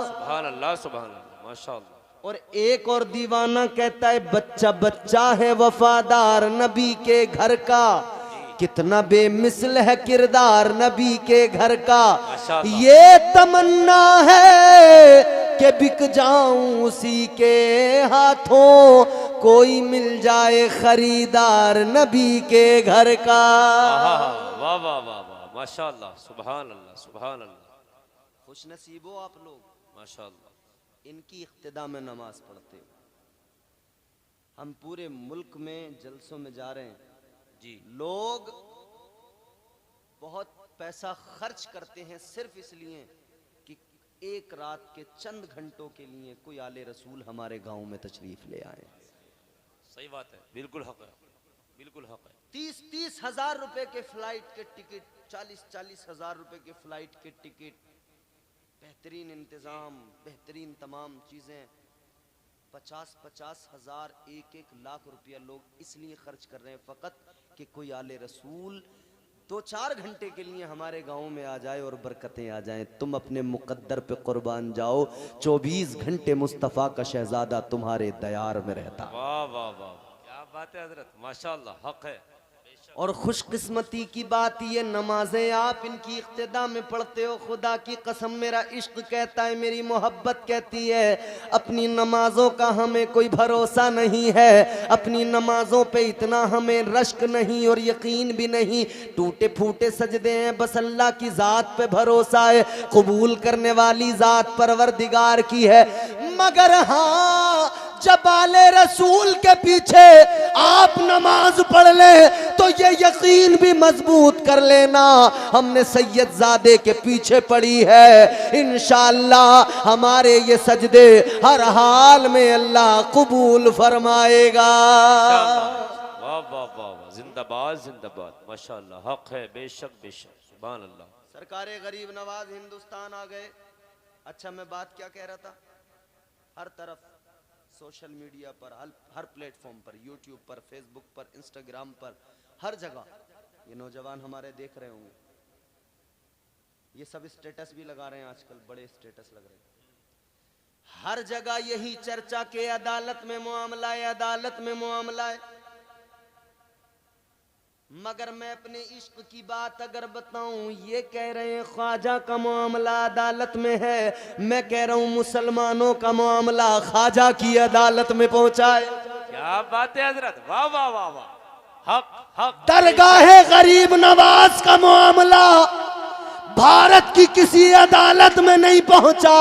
सुभान अल्लाह, सुभान अल्लाह, माशाअल्लाह। और एक और दीवाना कहता है बच्चा बच्चा है वफादार नबी के घर का। कितना बेमिसल है किरदार नबी के घर का। ये तमन्ना है कि बिक जाऊं उसी के हाथों, कोई मिल जाए खरीदार नबी के घर का। वाह वाह वाह वाह, माशाअल्लाह, सुभान अल्लाह, सुभान अल्लाह। खुश नसीब हो आप लोग, माशाअल्लाह। इनकी इख्तिदा में नमाज पढ़ते हो। हम पूरे मुल्क में जलसों में जा रहे हैं जी। लोग बहुत पैसा खर्च करते हैं सिर्फ इसलिए कि एक रात के चंद घंटों के लिए कोई आले रसूल हमारे गांव में तशरीफ ले आए। सही बात है, बिल्कुल हक है, बिल्कुल हक है। 30-30 हजार रुपए के फ्लाइट के टिकट, 40-40 हजार रुपए के फ्लाइट के टिकट, बेहतरीन इंतजाम, बेहतरीन तमाम चीजें, 50-50 हजार 1-1 लाख रुपया लोग इसलिए खर्च कर रहे हैं फकत कि कोई आले रसूल 2-4 घंटे के लिए हमारे गांव में आ जाए और बरकतें आ जाएं। तुम अपने मुकद्दर पे कुर्बान जाओ, 24 घंटे मुस्तफ़ा का शहजादा तुम्हारे दयार में रहता। वाह वाह वाह, क्या बात है हजरत, माशाल्लाह, हक है। और खुशकिस्मती की बात ये, नमाजें आप इनकी इक्तिदा में पढ़ते हो, खुदा की कसम मेरा इश्क कहता है, मेरी मोहब्बत कहती है, अपनी नमाजों का हमें कोई भरोसा नहीं है, अपनी नमाजों पे इतना हमें रश्क नहीं और यकीन भी नहीं, टूटे फूटे सजदे हैं, बस अल्लाह की ज़ात पे भरोसा है, कबूल करने वाली ज़ात परवरदिगार की है। मगर हाँ, जब आले रसूल के पीछे आप नमाज पढ़ ले तो ये यकीन भी मजबूत कर लेना, हमने सैयदजादे के पीछे पढ़ी है, इंशाअल्लाह हमारे ये सजदे हर हाल में अल्लाह कबूल फरमाएगा। वाह वाह वाह, जिंदाबाद जिंदाबाद, माशाल्लाह, हक है, बेशक बेशक, सुभान अल्लाह। सरकारे गरीब नवाज हिंदुस्तान आ गए। अच्छा, मैं बात क्या कह रहा था, हर तरफ सोशल मीडिया पर, हर प्लेटफॉर्म पर, यूट्यूब पर, फेसबुक पर, इंस्टाग्राम पर, हर जगह ये नौजवान हमारे देख रहे होंगे, ये सब स्टेटस भी लगा रहे हैं आजकल, बड़े स्टेटस लग रहे हैं, हर जगह यही चर्चा के अदालत में मामला है, अदालत में मामला है। मगर मैं अपने इश्क की बात अगर बताऊं, ये कह रहे हैं ख्वाजा का मामला अदालत में है, मैं कह रहा हूं मुसलमानों का मामला ख्वाजा की अदालत में पहुंचा है। क्या बात है हजरत, वाह वाह वाह वाह, हक हक। दरगाह गरीब नवाज का मामला भारत की किसी अदालत में नहीं पहुंचा,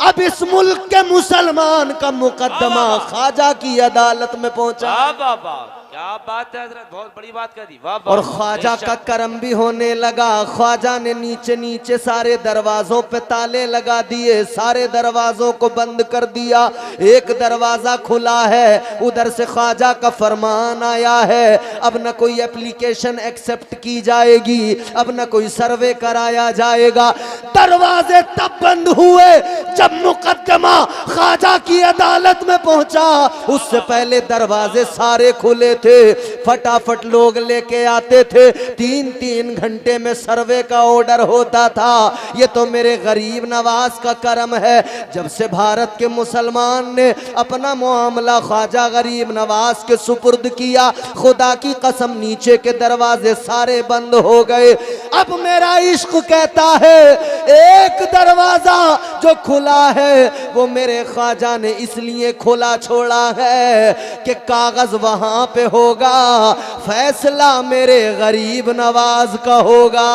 अब इस मुल्क के मुसलमान का मुकदमा ख्वाजा की अदालत में पहुंचा। वाह वाह वाह, क्या बात है हजरत, बहुत बड़ी बात कर दी, वाह वाह। और ख्वाजा का करम भी होने लगा, ख्वाजा ने नीचे नीचे सारे दरवाजों पे ताले लगा दिए, सारे दरवाजों को बंद कर दिया, एक दरवाजा खुला है, उधर से ख्वाजा का फरमान आया है, अब न कोई एप्लीकेशन एक्सेप्ट की जाएगी, अब न कोई सर्वे कराया जाएगा। दरवाजे तब बंद हुए जब मुकदमा ख्वाजा की अदालत में पहुंचा, उससे पहले दरवाजे सारे खुले थे, फटाफट लोग लेके आते थे, 3-3 घंटे में सर्वे का ऑर्डर होता था। ये तो मेरे गरीब नवाज का करम है, जब से भारत के मुसलमान ने अपना मामला ख्वाजा गरीब नवाज के सुपुर्द किया, खुदा की कसम नीचे के दरवाजे सारे बंद हो गए। अब मेरा इश्क कहता है, एक दरवाजा जो खुला है वो मेरे ख्वाजा ने इसलिए खुला छोड़ा है कि कागज वहां पे होगा, फैसला मेरे गरीब नवाज का होगा।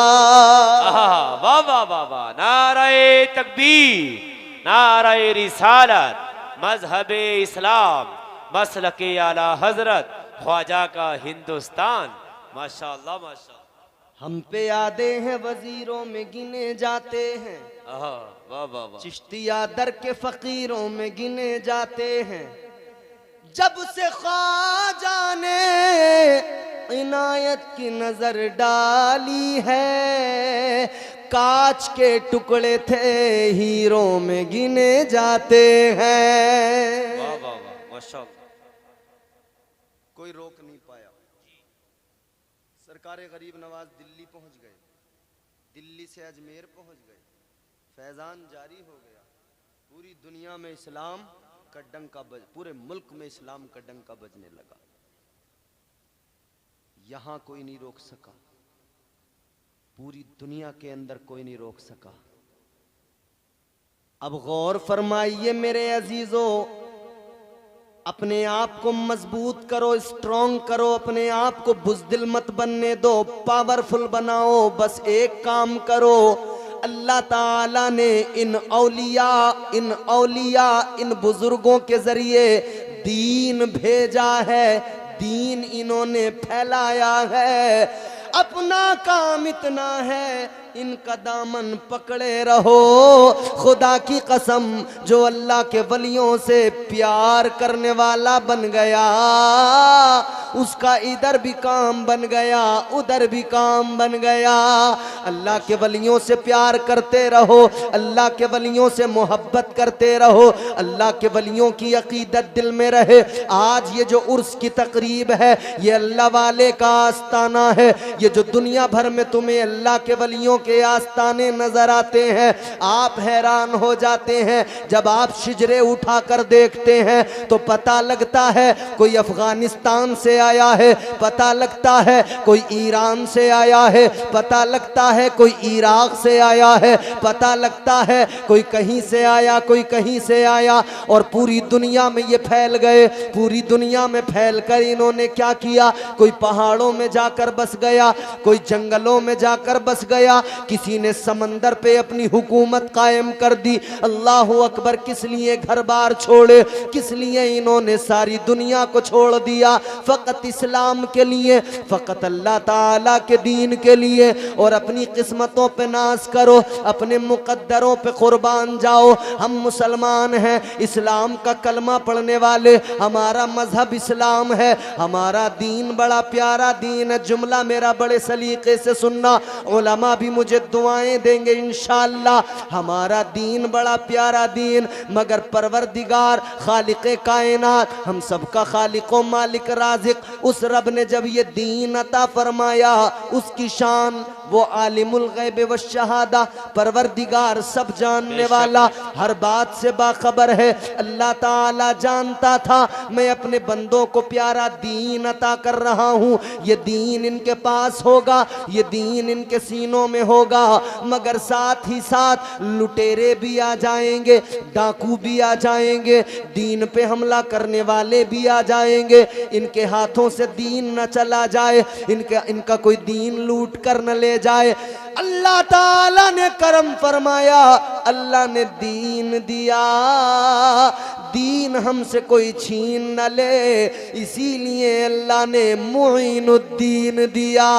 वाह वाह वाह वाह, नारे तकबीर, नारे रिसालत, मजहबे इस्लाम, मसलके आला हजरत, ख्वाजा का हिंदुस्तान, माशाअल्लाह माशाअल्लाह। हम पे यादें हैं वजीरों में गिने जाते हैं, वाह वाह वाह, चिश्तिया दर के फकीरों में गिने जाते हैं, जब से ख्वाजा ने इनायत की नजर डाली है, कांच के टुकड़े थे हीरों में गिने जाते हैं। वाह वाह वाह, माशाअल्लाह। कोई रोक नहीं पाया। सरकारे गरीब नवाज दिल्ली पहुंच गए, दिल्ली से अजमेर पहुंच गए, फैजान जारी हो गया, पूरी दुनिया में इस्लाम का डंका बज, पूरे मुल्क में इस्लाम का डंका बजने लगा। यहां कोई नहीं रोक सका, पूरी दुनिया के अंदर कोई नहीं रोक सका। अब गौर फरमाइए मेरे अजीजों, अपने आप को मजबूत करो, स्ट्रॉन्ग करो, अपने आप को बुज़दिल मत बनने दो, पावरफुल बनाओ। बस एक काम करो, अल्लाह ताला ने इन औलिया इन बुजुर्गों के जरिए दीन भेजा है, दीन इन्होंने फैलाया है। अपना काम इतना है इनका दामन पकड़े रहो। खुदा की कसम, जो अल्लाह के वलियों से प्यार करने वाला बन गया, उसका इधर भी काम बन गया, उधर भी काम बन गया। अल्लाह के वलियों से प्यार करते रहो, अल्लाह के वलियों से मोहब्बत करते रहो, अल्लाह के वलियों की अकीदत दिल में रहे। आज ये जो उर्स की तकरीब है, ये अल्लाह वाले का आस्ताना है। ये जो दुनिया भर में तुम्हें अल्लाह के वलियों के आस्ताने नजर आते हैं, आप हैरान हो जाते हैं। जब आप शिजरे उठाकर देखते हैं तो पता लगता है कोई अफगानिस्तान से आया है, पता लगता है कोई ईरान से आया है, पता लगता है कोई इराक से आया है, पता लगता है कोई कहीं से आया, कोई कहीं से आया, और पूरी दुनिया में ये फैल गए। पूरी दुनिया में फैलकर इन्होंने क्या किया? कोई पहाड़ों में जाकर बस गया, कोई जंगलों में जाकर बस गया, किसी ने समंदर पे अपनी हुकूमत कायम कर दी। अल्लाह अकबर, किस लिए घर बार छोड़े? किस लिए इन्होंने सारी दुनिया को छोड़ दिया? फकत इस्लाम के लिए, फकत अल्लाह ताला के दीन के लिए। और अपनी किस्मतों पे नाज करो, अपने मुकद्दरों पे कुर्बान जाओ। हम मुसलमान हैं, इस्लाम का कलमा पढ़ने वाले, हमारा मजहब इस्लाम है, हमारा दीन बड़ा प्यारा दीन है। जुमला मेरा बड़े सलीके से सुनना, उलमा भी मुझे दुआएं देंगे इंशाअल्लाह। हमारा दीन बड़ा प्यारा दीन, मगर परवरदिगार खालिक़े कायनात, हम सबका खालिक़ व मालिक राज़िक़, उस रब ने जब ये दीन अता फरमाया, उसकी शान, वो आलिमुल गैब व शहादा, परवरदिगार सब जानने वाला, हर बात से बाखबर है। अल्लाह ताला जानता था मैं अपने बंदों को प्यारा दीन अता कर रहा हूँ, ये दीन इनके पास होगा, ये दीन इनके सीनों में होगा, मगर साथ ही साथ लुटेरे भी आ जाएंगे, डाकू भी आ जाएंगे, दीन पे हमला करने वाले भी आ जाएंगे। इनके हाथों से दीन न चला जाए, इनका कोई दीन लूट कर न ले जाए। अल्लाह ताला ने करम फरमाया, अल्लाह ने दीन दिया, दीन हमसे कोई छीन न ले, इसीलिए अल्लाह ने मुइनुद्दीन दिया।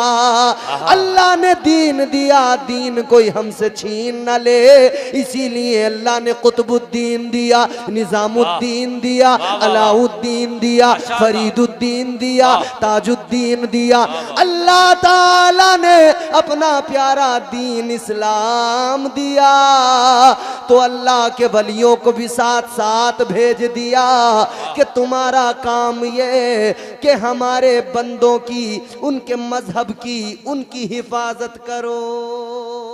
अल्लाह ने दीन दिया, दीन कोई हमसे छीन न ले, इसीलिए अल्लाह ने कुतुबुद्दीन दिया, निजामुद्दीन दिया, अलाउद्दीन दिया, फरीदुद्दीन दिया, ताजुद्दीन दिया। अल्लाह ताला ने अपना प्यारा दीन इस्लाम दिया, तो अल्लाह के वलियों को भी साथ साथ भेज दिया कि तुम्हारा काम ये कि हमारे बंदों की, उनके मजहब की, उनकी हिफाजत करो।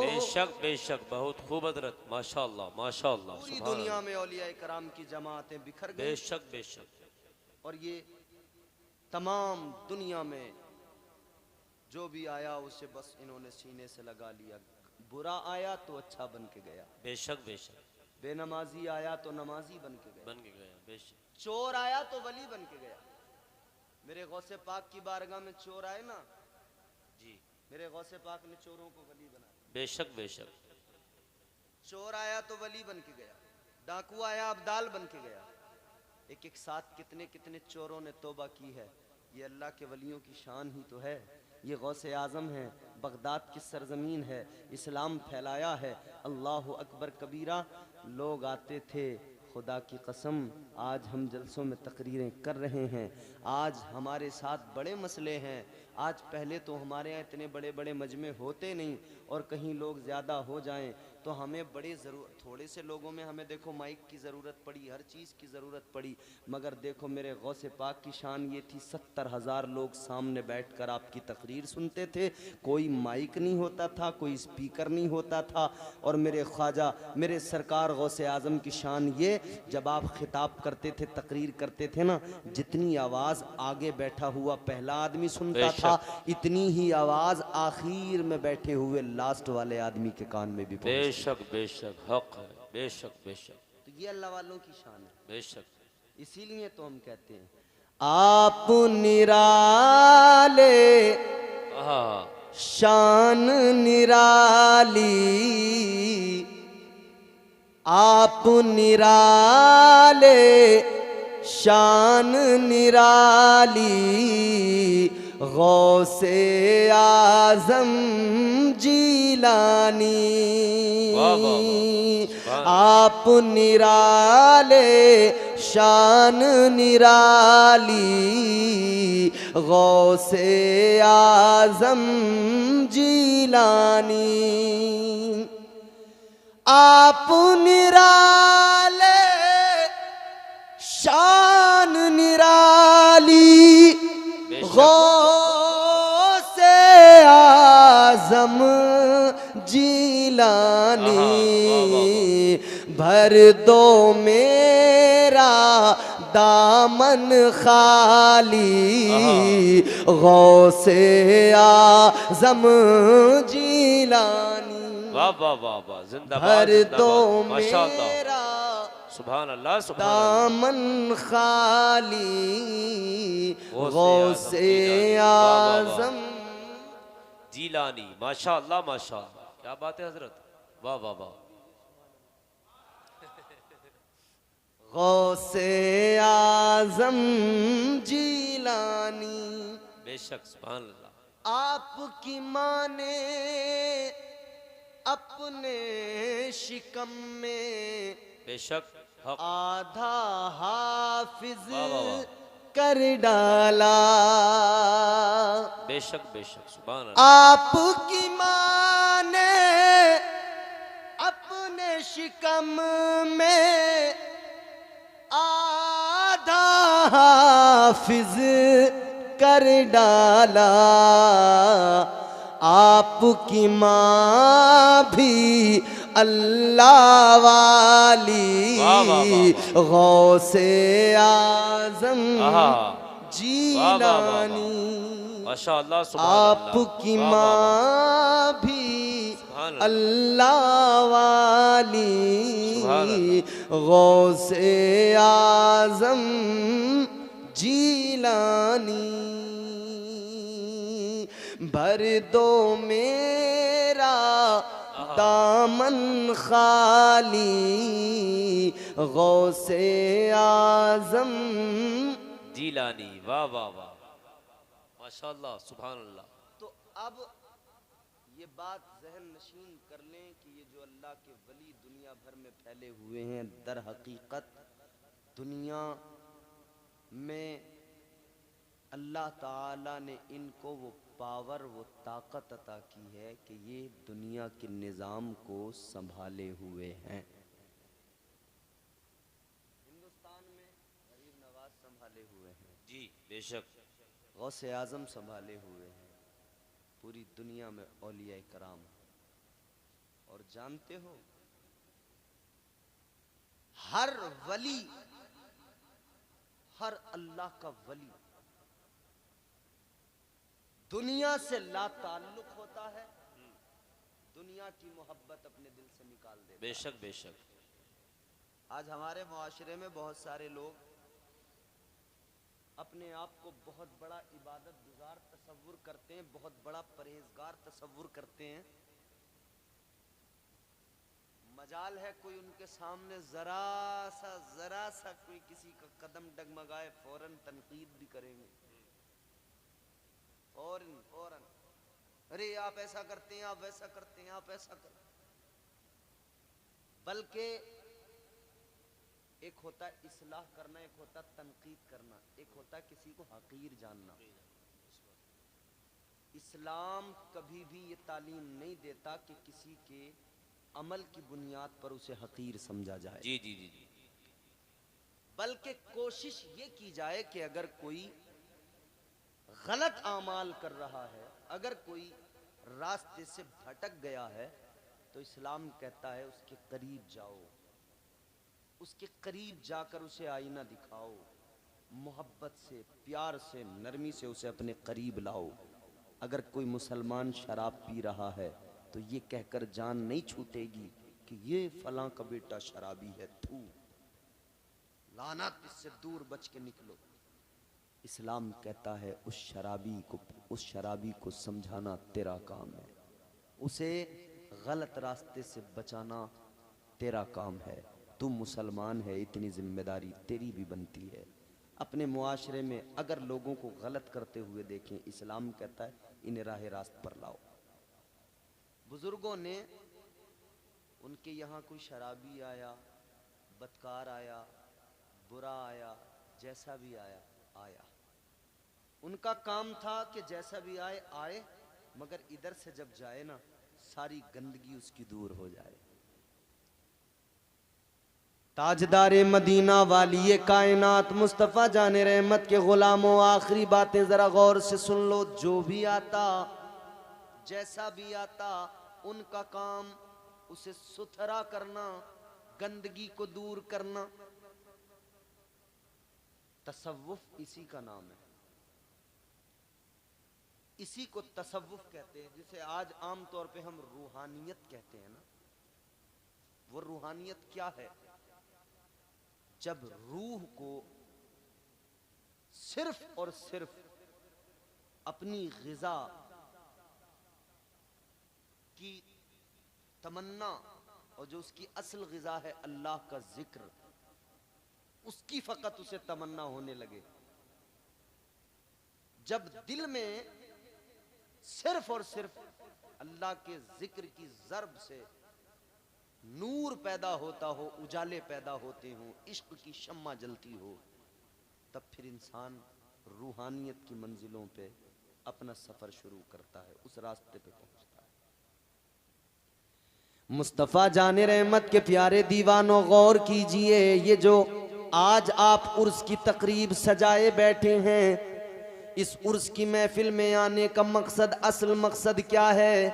बेशक बेशक, बहुत खूब हज़रत, माशाअल्लाह माशाअल्लाह। पूरी दुनिया में औलिया कराम की जमातें बिखर गई, बेशक बेशक, और ये तमाम दुनिया में जो भी आया उसे बस इन्होंने सीने से लगा लिया। बुरा आया तो अच्छा बन के गया, बेशक बेशक, बेनमाजी आया तो नमाजी बन के गया, बेशक, चोर आया तो वली बन के गया। मेरे गौसे पाक की बारगाह में चोर आए ना जी, मेरे गौसे पाक ने चोरों को वली बनाया। बेशक बेशक, चोर आया तो वली बन के गया, डाकू आया अब्दाल बन के गया। एक एक साथ कितने कितने चोरों ने तौबा की है। ये अल्लाह के वलियों की शान ही तो है। ये गौसे आज़म है, बगदाद की सरजमीन है, इस्लाम फैलाया है। अल्लाह अकबर कबीरा। लोग आते थे, खुदा की कसम आज हम जलसों में तकरीरें कर रहे हैं, आज हमारे साथ बड़े मसले हैं। आज पहले तो हमारे यहाँ इतने बड़े बड़े मजमे होते नहीं, और कहीं लोग ज़्यादा हो जाएं तो हमें बड़ी ज़रूरत, थोड़े से लोगों में हमें देखो माइक की ज़रूरत पड़ी, हर चीज़ की ज़रूरत पड़ी, मगर देखो मेरे गौसे पाक की शान ये थी 70,000 लोग सामने बैठकर आपकी तकरीर सुनते थे। कोई माइक नहीं होता था, कोई स्पीकर नहीं होता था। और मेरे ख्वाजा, मेरे सरकार गौसे आज़म की शान ये, जब आप खिताब करते थे, तकरीर करते थे ना, जितनी आवाज़ आगे बैठा हुआ पहला आदमी सुनता था, इतनी ही आवाज़ आखिर में बैठे हुए लास्ट वाले आदमी के कान में भी पहुंचती। बेशक बेशक, हक है, बेशक बेशक। तो ये अल्लाह वालों की शान है, बेशक। इसीलिए तो हम कहते हैं आप निराले, शान निराली, आप निराले, शान निराली, गौसे आजम जीलानी, वाह वाह वाह, सुभान आप निराले शान निराली, गौसे आजम जीलानी, आप निराले शान निराली, बेशक। गौसे आजम जीलानी, भर दो मेरा दामन खाली, गौसे आजम जीलानी, वाह वाह वाह वाह, जिंदाबाद भर दो जिंदाबाद, माशाअल्लाह, मेरा सुभान अल्लाह सुभान अल्लाह। दामन खाली, गौसे आजम जीलानी, माशाअल्लाह माशाअल्लाह, क्या बात है हजरत, वाह वाह वाह। गौसे आजम जीलानी, बेशक सुभान अल्लाह। आपकी माँ ने अपने शिकम में बेशक हक, आधा हाफिज वाह वाह वाह, कर डाला, बेशक बेशक सुभान अल्लाह। आपकी माँ ने अपने शिकम में आधा हाफिज कर डाला, आपकी माँ भी अल्लाह वाली, वाह वाह वाह वाह, गौसे आजम आहा, वाह वाह वाह वाह, जीलानी, माशाअल्लाह सुभान अल्लाह, आपकी वाह वाह वाह, माँ भी सुभान अल्लाह, अल्लाह वाली, सुभान अल्लाह, गौसे आजम जीलानी, भर दो मेरा दामन खाली, गौसे आजम जीलानी, वाह वाह वाह, माशाअल्लाह सुभान अल्लाह। तो अब ये बात जहन नशीन कर लें कि ये जो अल्लाह के वली दुनिया भर में फैले हुए हैं, दर हकीकत दुनिया में अल्लाह ताला ने इनको वो पावर, वो ताकत अता की है कि ये दुनिया के निज़ाम को संभाले हुए हैं। हिंदुस्तान में गरीब नवाज संभाले हुए हैं, जी बेशक, गौसे आजम संभाले हुए हैं, पूरी दुनिया में औलिया कराम। और जानते हो हर वली, हर अल्लाह का वली दुनिया से ला ताल्लुक होता है, दुनिया की मोहब्बत अपने दिल से निकाल देता है। बेशक बेशक। आज हमारे मुआशरे में बहुत सारे लोग अपने आप को बहुत बड़ा इबादत गुजार तसव्वुर करते हैं, बहुत बड़ा परहेजगार तसव्वुर करते हैं। मजाल है कोई उनके सामने जरा सा कोई किसी का कदम डगमगाए, फौरन तनकीद भी करेंगे, फौरन अरे आप ऐसा करते हैं, आप वैसा करते हैं, आप ऐसा करते। बल्कि एक होता है इस्लाह करना, एक होता है तनकीद करना, एक होता है किसी को हकीर जानना। इस्लाम कभी भी ये तालीम नहीं देता कि किसी के अमल की बुनियाद पर उसे हकीर समझा जाए। जी जी जी जी, बल्कि कोशिश ये की जाए कि अगर कोई गलत आमाल कर रहा है, अगर कोई रास्ते से भटक गया है, तो इस्लाम कहता है उसके करीब जाओ, उसके करीब जाकर उसे आईना दिखाओ, मोहब्बत से, प्यार से, नरमी से उसे अपने करीब लाओ। अगर कोई मुसलमान शराब पी रहा है तो ये कहकर जान नहीं छूटेगी कि ये फलां का बेटा शराबी है, थू लानत, इससे दूर बच के निकलो। इस्लाम कहता है उस शराबी को समझाना तेरा काम है, उसे गलत रास्ते से बचाना तेरा काम है। तू मुसलमान है, इतनी जिम्मेदारी तेरी भी बनती है। अपने मुआशरे में अगर लोगों को गलत करते हुए देखें, इस्लाम कहता है इन्हें राह रास्त पर लाओ। बुजुर्गों ने, उनके यहाँ कोई शराबी आया, बदकार आया, बुरा आया, जैसा भी आया आया, उनका काम था कि जैसा भी आए आए, मगर इधर से जब जाए ना सारी गंदगी उसकी दूर हो जाए। ताजदारे मदीना वाली कायनात मुस्तफ़ा जाने रहमत के गुलामों, आखिरी बातें जरा गौर से सुन लो। जो भी आता, जैसा भी आता, उनका काम उसे सुथरा करना, गंदगी को दूर करना। तसव्वुफ इसी का नाम है, इसी को तसव्वुफ कहते हैं, जिसे आज आम तौर पे हम रूहानियत कहते हैं ना। वो रूहानियत क्या है? जब रूह को सिर्फ और सिर्फ अपनी ग़िज़ा की तमन्ना, और जो उसकी असल ग़िज़ा है अल्लाह का जिक्र, उसकी फ़कत उसे तमन्ना होने लगे। जब दिल में सिर्फ और सिर्फ अल्लाह के जिक्र की ज़र्ब से नूर पैदा होता हो, उजाले पैदा होते हों, इश्क की शम्मा जलती हो, तब फिर इंसान रूहानियत की मंजिलों पे अपना सफर शुरू करता है, उस रास्ते पे पहुंचता है। मुस्तफ़ा जाने रहमत के प्यारे दीवानों, गौर कीजिए, ये जो आज आप उर्स की तकरीब सजाए बैठे हैं, इस उर्स की महफिल में आने का मकसद, असल मकसद क्या है?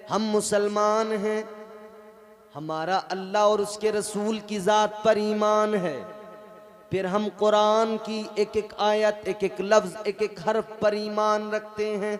हम मुसलमान हैं, हमारा अल्लाह और उसके रसूल की ज़ात पर ईमान है, फिर हम कुरान की एक एक आयत, एक एक लफ्ज़, एक एक हर्फ पर ईमान रखते हैं।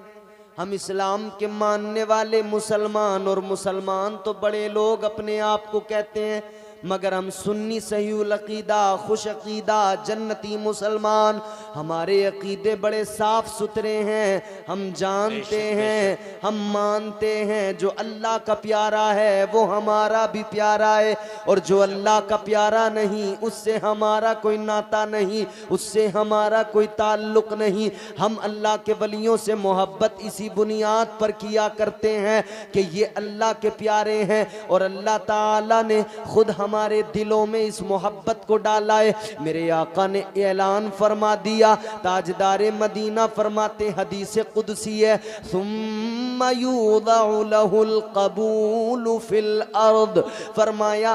हम इस्लाम के मानने वाले मुसलमान, और मुसलमान तो बड़े लोग अपने आप को कहते हैं, मगर हम सुन्नी सहीउल अकीदा, खुश अकीदा, जन्नती मुसलमान। हमारे अकीदे बड़े साफ सुथरे हैं। हम जानते हैं, हम मानते हैं, जो अल्लाह का प्यारा है वो हमारा भी प्यारा है, और जो अल्लाह का प्यारा नहीं उससे हमारा कोई नाता नहीं, उससे हमारा कोई ताल्लुक नहीं। हम अल्लाह के वलियों से मोहब्बत इसी बुनियाद पर किया करते हैं कि ये अल्लाह के प्यारे हैं, और अल्लाह ताला ने खुद हमारे दिलों में इस मोहब्बत को डाला है। मेरे आका ने ऐलान फरमा दिया, ताजदारे मदीना फरमाते, हदीस कुदसी है, सुम्मा यूदअउ लहुल कबूल फिल अर्द, फरमाया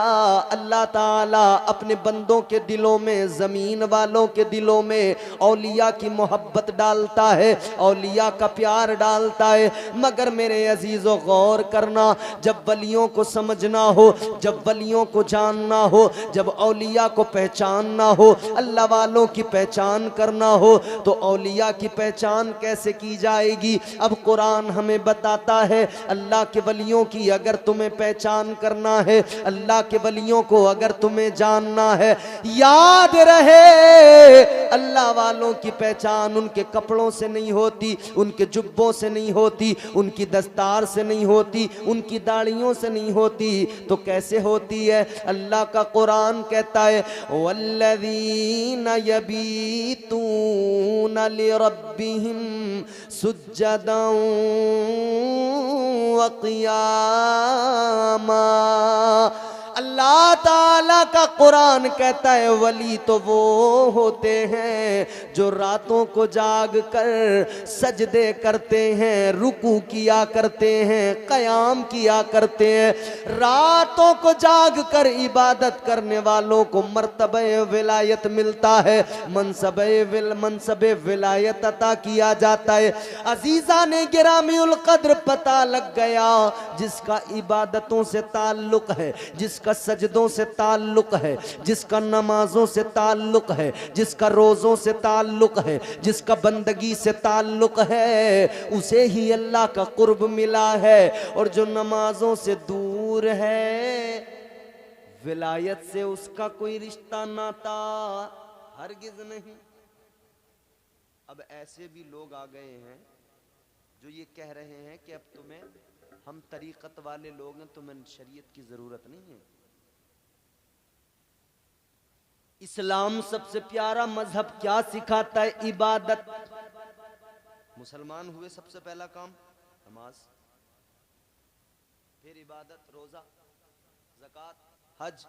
अल्लाह ताला अपने बंदों के दिलों में, जमीन वालों के दिलों में औलिया की मोहब्बत डालता है, औलिया का प्यार डालता है। मगर मेरे अजीजों गौर करना, जब वलियों को समझना हो, जब वलियों को जानना हो, जब औलिया को पहचानना हो, अल्लाह वालों की पहचान करना हो, तो औलिया की पहचान कैसे की जाएगी? अब कुरान हमें बताता है, अल्लाह के वलियों की अगर तुम्हें पहचान करना है, अल्लाह के वलियों को अगर तुम्हें जानना है, याद रहे अल्लाह वालों की पहचान उनके कपड़ों से नहीं होती, उनके जुब्बों से नहीं होती, उनकी दस्तार से नहीं होती, उनकी दाढ़ियों से नहीं होती, तो कैसे होती है? अल्लाह का कुरान कहता है, वल्लज़ीना यबीतूना लिरब्बिहिम सुज्जदन व क़ियामा। अल्लाह ताला का कुरान कहता है, वली तो वो होते हैं जो रातों को जाग कर सजदे करते हैं, रुकू किया करते हैं, क़याम किया करते हैं। रातों को जाग कर इबादत करने वालों को मर्तबे विलायत मिलता है, मनसबे विलायत अता किया जाता है। अजीज़ा ने गिरामीउल क़द्र पता लग गया, जिसका इबादतों से ताल्लुक है, जिसका सजदों से ताल्लुक है, जिसका नमाजों से ताल्लुक है, जिसका रोज़ों से ताल्लुक है, जिसका बंदगी से ताल्लुक है, उसे ही अल्लाह का कुर्ब मिला है। और जो नमाजों से दूर है, विलायत से उसका कोई रिश्ता नाता हरगिज नहीं। अब ऐसे भी लोग आ गए हैं जो ये कह रहे हैं कि अब तुम्हें, हम तरीक़त वाले लोग हैं, तुम्हें शरीयत की ज़रूरत नहीं है। इस्लाम सबसे प्यारा मजहब क्या सिखाता है? इबादत। मुसलमान हुए सबसे पहला काम नमाज, फिर इबादत, रोजा, ज़कात, हज।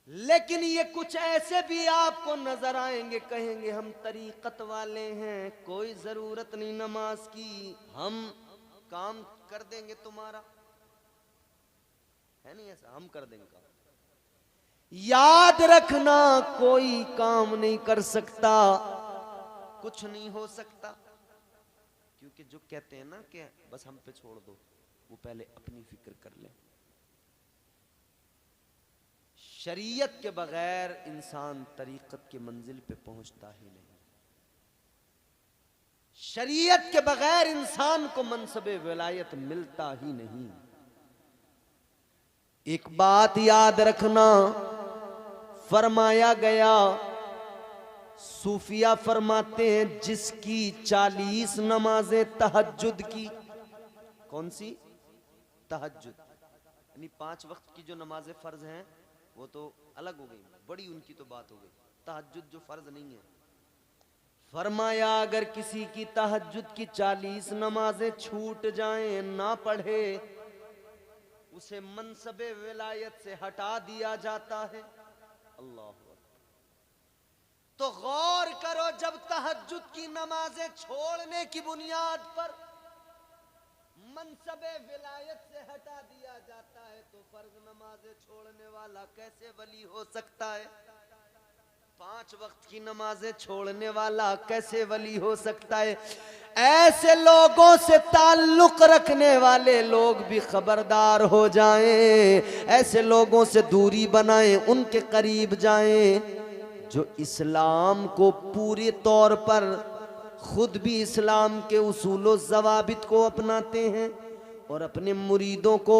लेकिन ये कुछ ऐसे भी आपको नजर आएंगे, कहेंगे हम तरीकत वाले हैं, कोई जरूरत नहीं नमाज की, हम काम कर देंगे तुम्हारा। है नहीं ऐसा? हम कर देंगे काम। याद रखना, कोई काम नहीं कर सकता, कुछ नहीं हो सकता। क्योंकि जो कहते हैं ना कि बस हम पे छोड़ दो, वो पहले अपनी फिक्र कर ले। शरीयत के बगैर इंसान तरीकत की मंजिल पे पहुंचता ही नहीं। शरीयत के बगैर इंसान को मनसबे विलायत मिलता ही नहीं। एक बात याद रखना, फरमाया गया, सूफिया फरमाते हैं जिसकी 40 नमाजें तहज्जुद की। कौन सी? तहज्जुद, यानी 5 वक्त की जो नमाजें फर्ज हैं वो तो अलग हो गई, बड़ी उनकी तो बात हो गई। तहज्जुद जो फर्ज नहीं है, फरमाया अगर किसी की तहज्जुद की 40 नमाजें छूट जाएं, ना पढ़े, उसे मनसबे विलायत से हटा दिया जाता है। अल्लाह। तो गौर करो, जब तहज्जुद की नमाजें छोड़ने की बुनियाद पर मनसबे विलायत से हटा दिया जाता है, तो फर्ज नमाजें छोड़ने वाला कैसे वली हो सकता है? 5 वक्त की नमाजें छोड़ने वाला कैसे वली हो सकता है? ऐसे लोगों से ताल्लुक रखने वाले लोग भी खबरदार हो जाएं, ऐसे लोगों से दूरी बनाएं, उनके करीब जाएं जो इस्लाम को पूरे तौर पर, खुद भी इस्लाम के उसूलो ज़वाबित को अपनाते हैं और अपने मुरीदों को,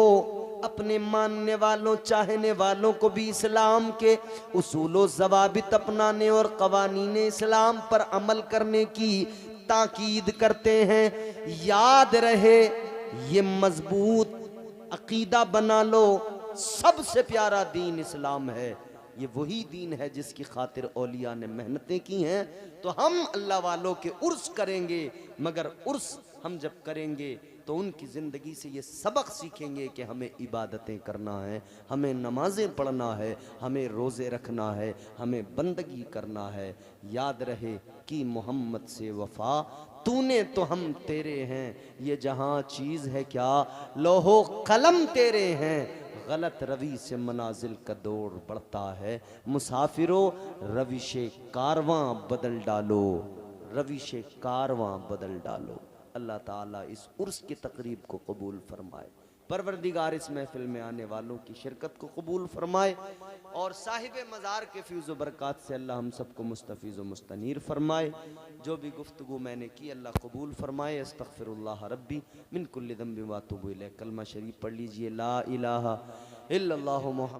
अपने मानने वालों, चाहने वालों को भी इस्लाम के उसूलो ज़वाबित अपनाने और क़वानीन इस्लाम पर अमल करने की ताकीद करते हैं। याद रहे, ये मजबूत अकीदा बना लो, सबसे प्यारा दीन इस्लाम है। ये वही दीन है जिसकी खातिर औलिया ने मेहनतें की हैं। तो हम अल्लाह वालों के उर्स करेंगे, मगर उर्स हम जब करेंगे तो उनकी ज़िंदगी से ये सबक सीखेंगे कि हमें इबादतें करना है, हमें नमाज़ें पढ़ना है, हमें रोज़े रखना है, हमें बंदगी करना है। याद रहे कि मोहम्मद से वफ़ा, तूने तो हम तेरे हैं, ये जहाँ चीज़ है क्या, लोहो कलम तेरे हैं, गलत रवि से मनाजिल का दौड़ बढ़ता है। मुसाफिरों रविशे कारवां बदल डालो, रविशे कारवां बदल डालो। अल्लाह ताला इस उर्स की तकरीब को कबूल फरमाए। परवरदिगार इस महफिल में आने वालों की शिरकत को कबूल फरमाए और साहिब मज़ार के फ़ीज़ व बरक़ात से अल्लाह हम सबको मुस्तफ़ीज़ व मुस्तनीर फरमाए। जो भी गुफ्तगू मैंने की अल्लाह कबूल फरमाए। अस्तग़फ़िरुल्लाह रब्बी मिन कुल्लि ज़ंबिन व अतूबु इलैह। कलमा शरीफ पढ़ लीजिए, ला इलाहा इल्लल्लाहु मुहम्मद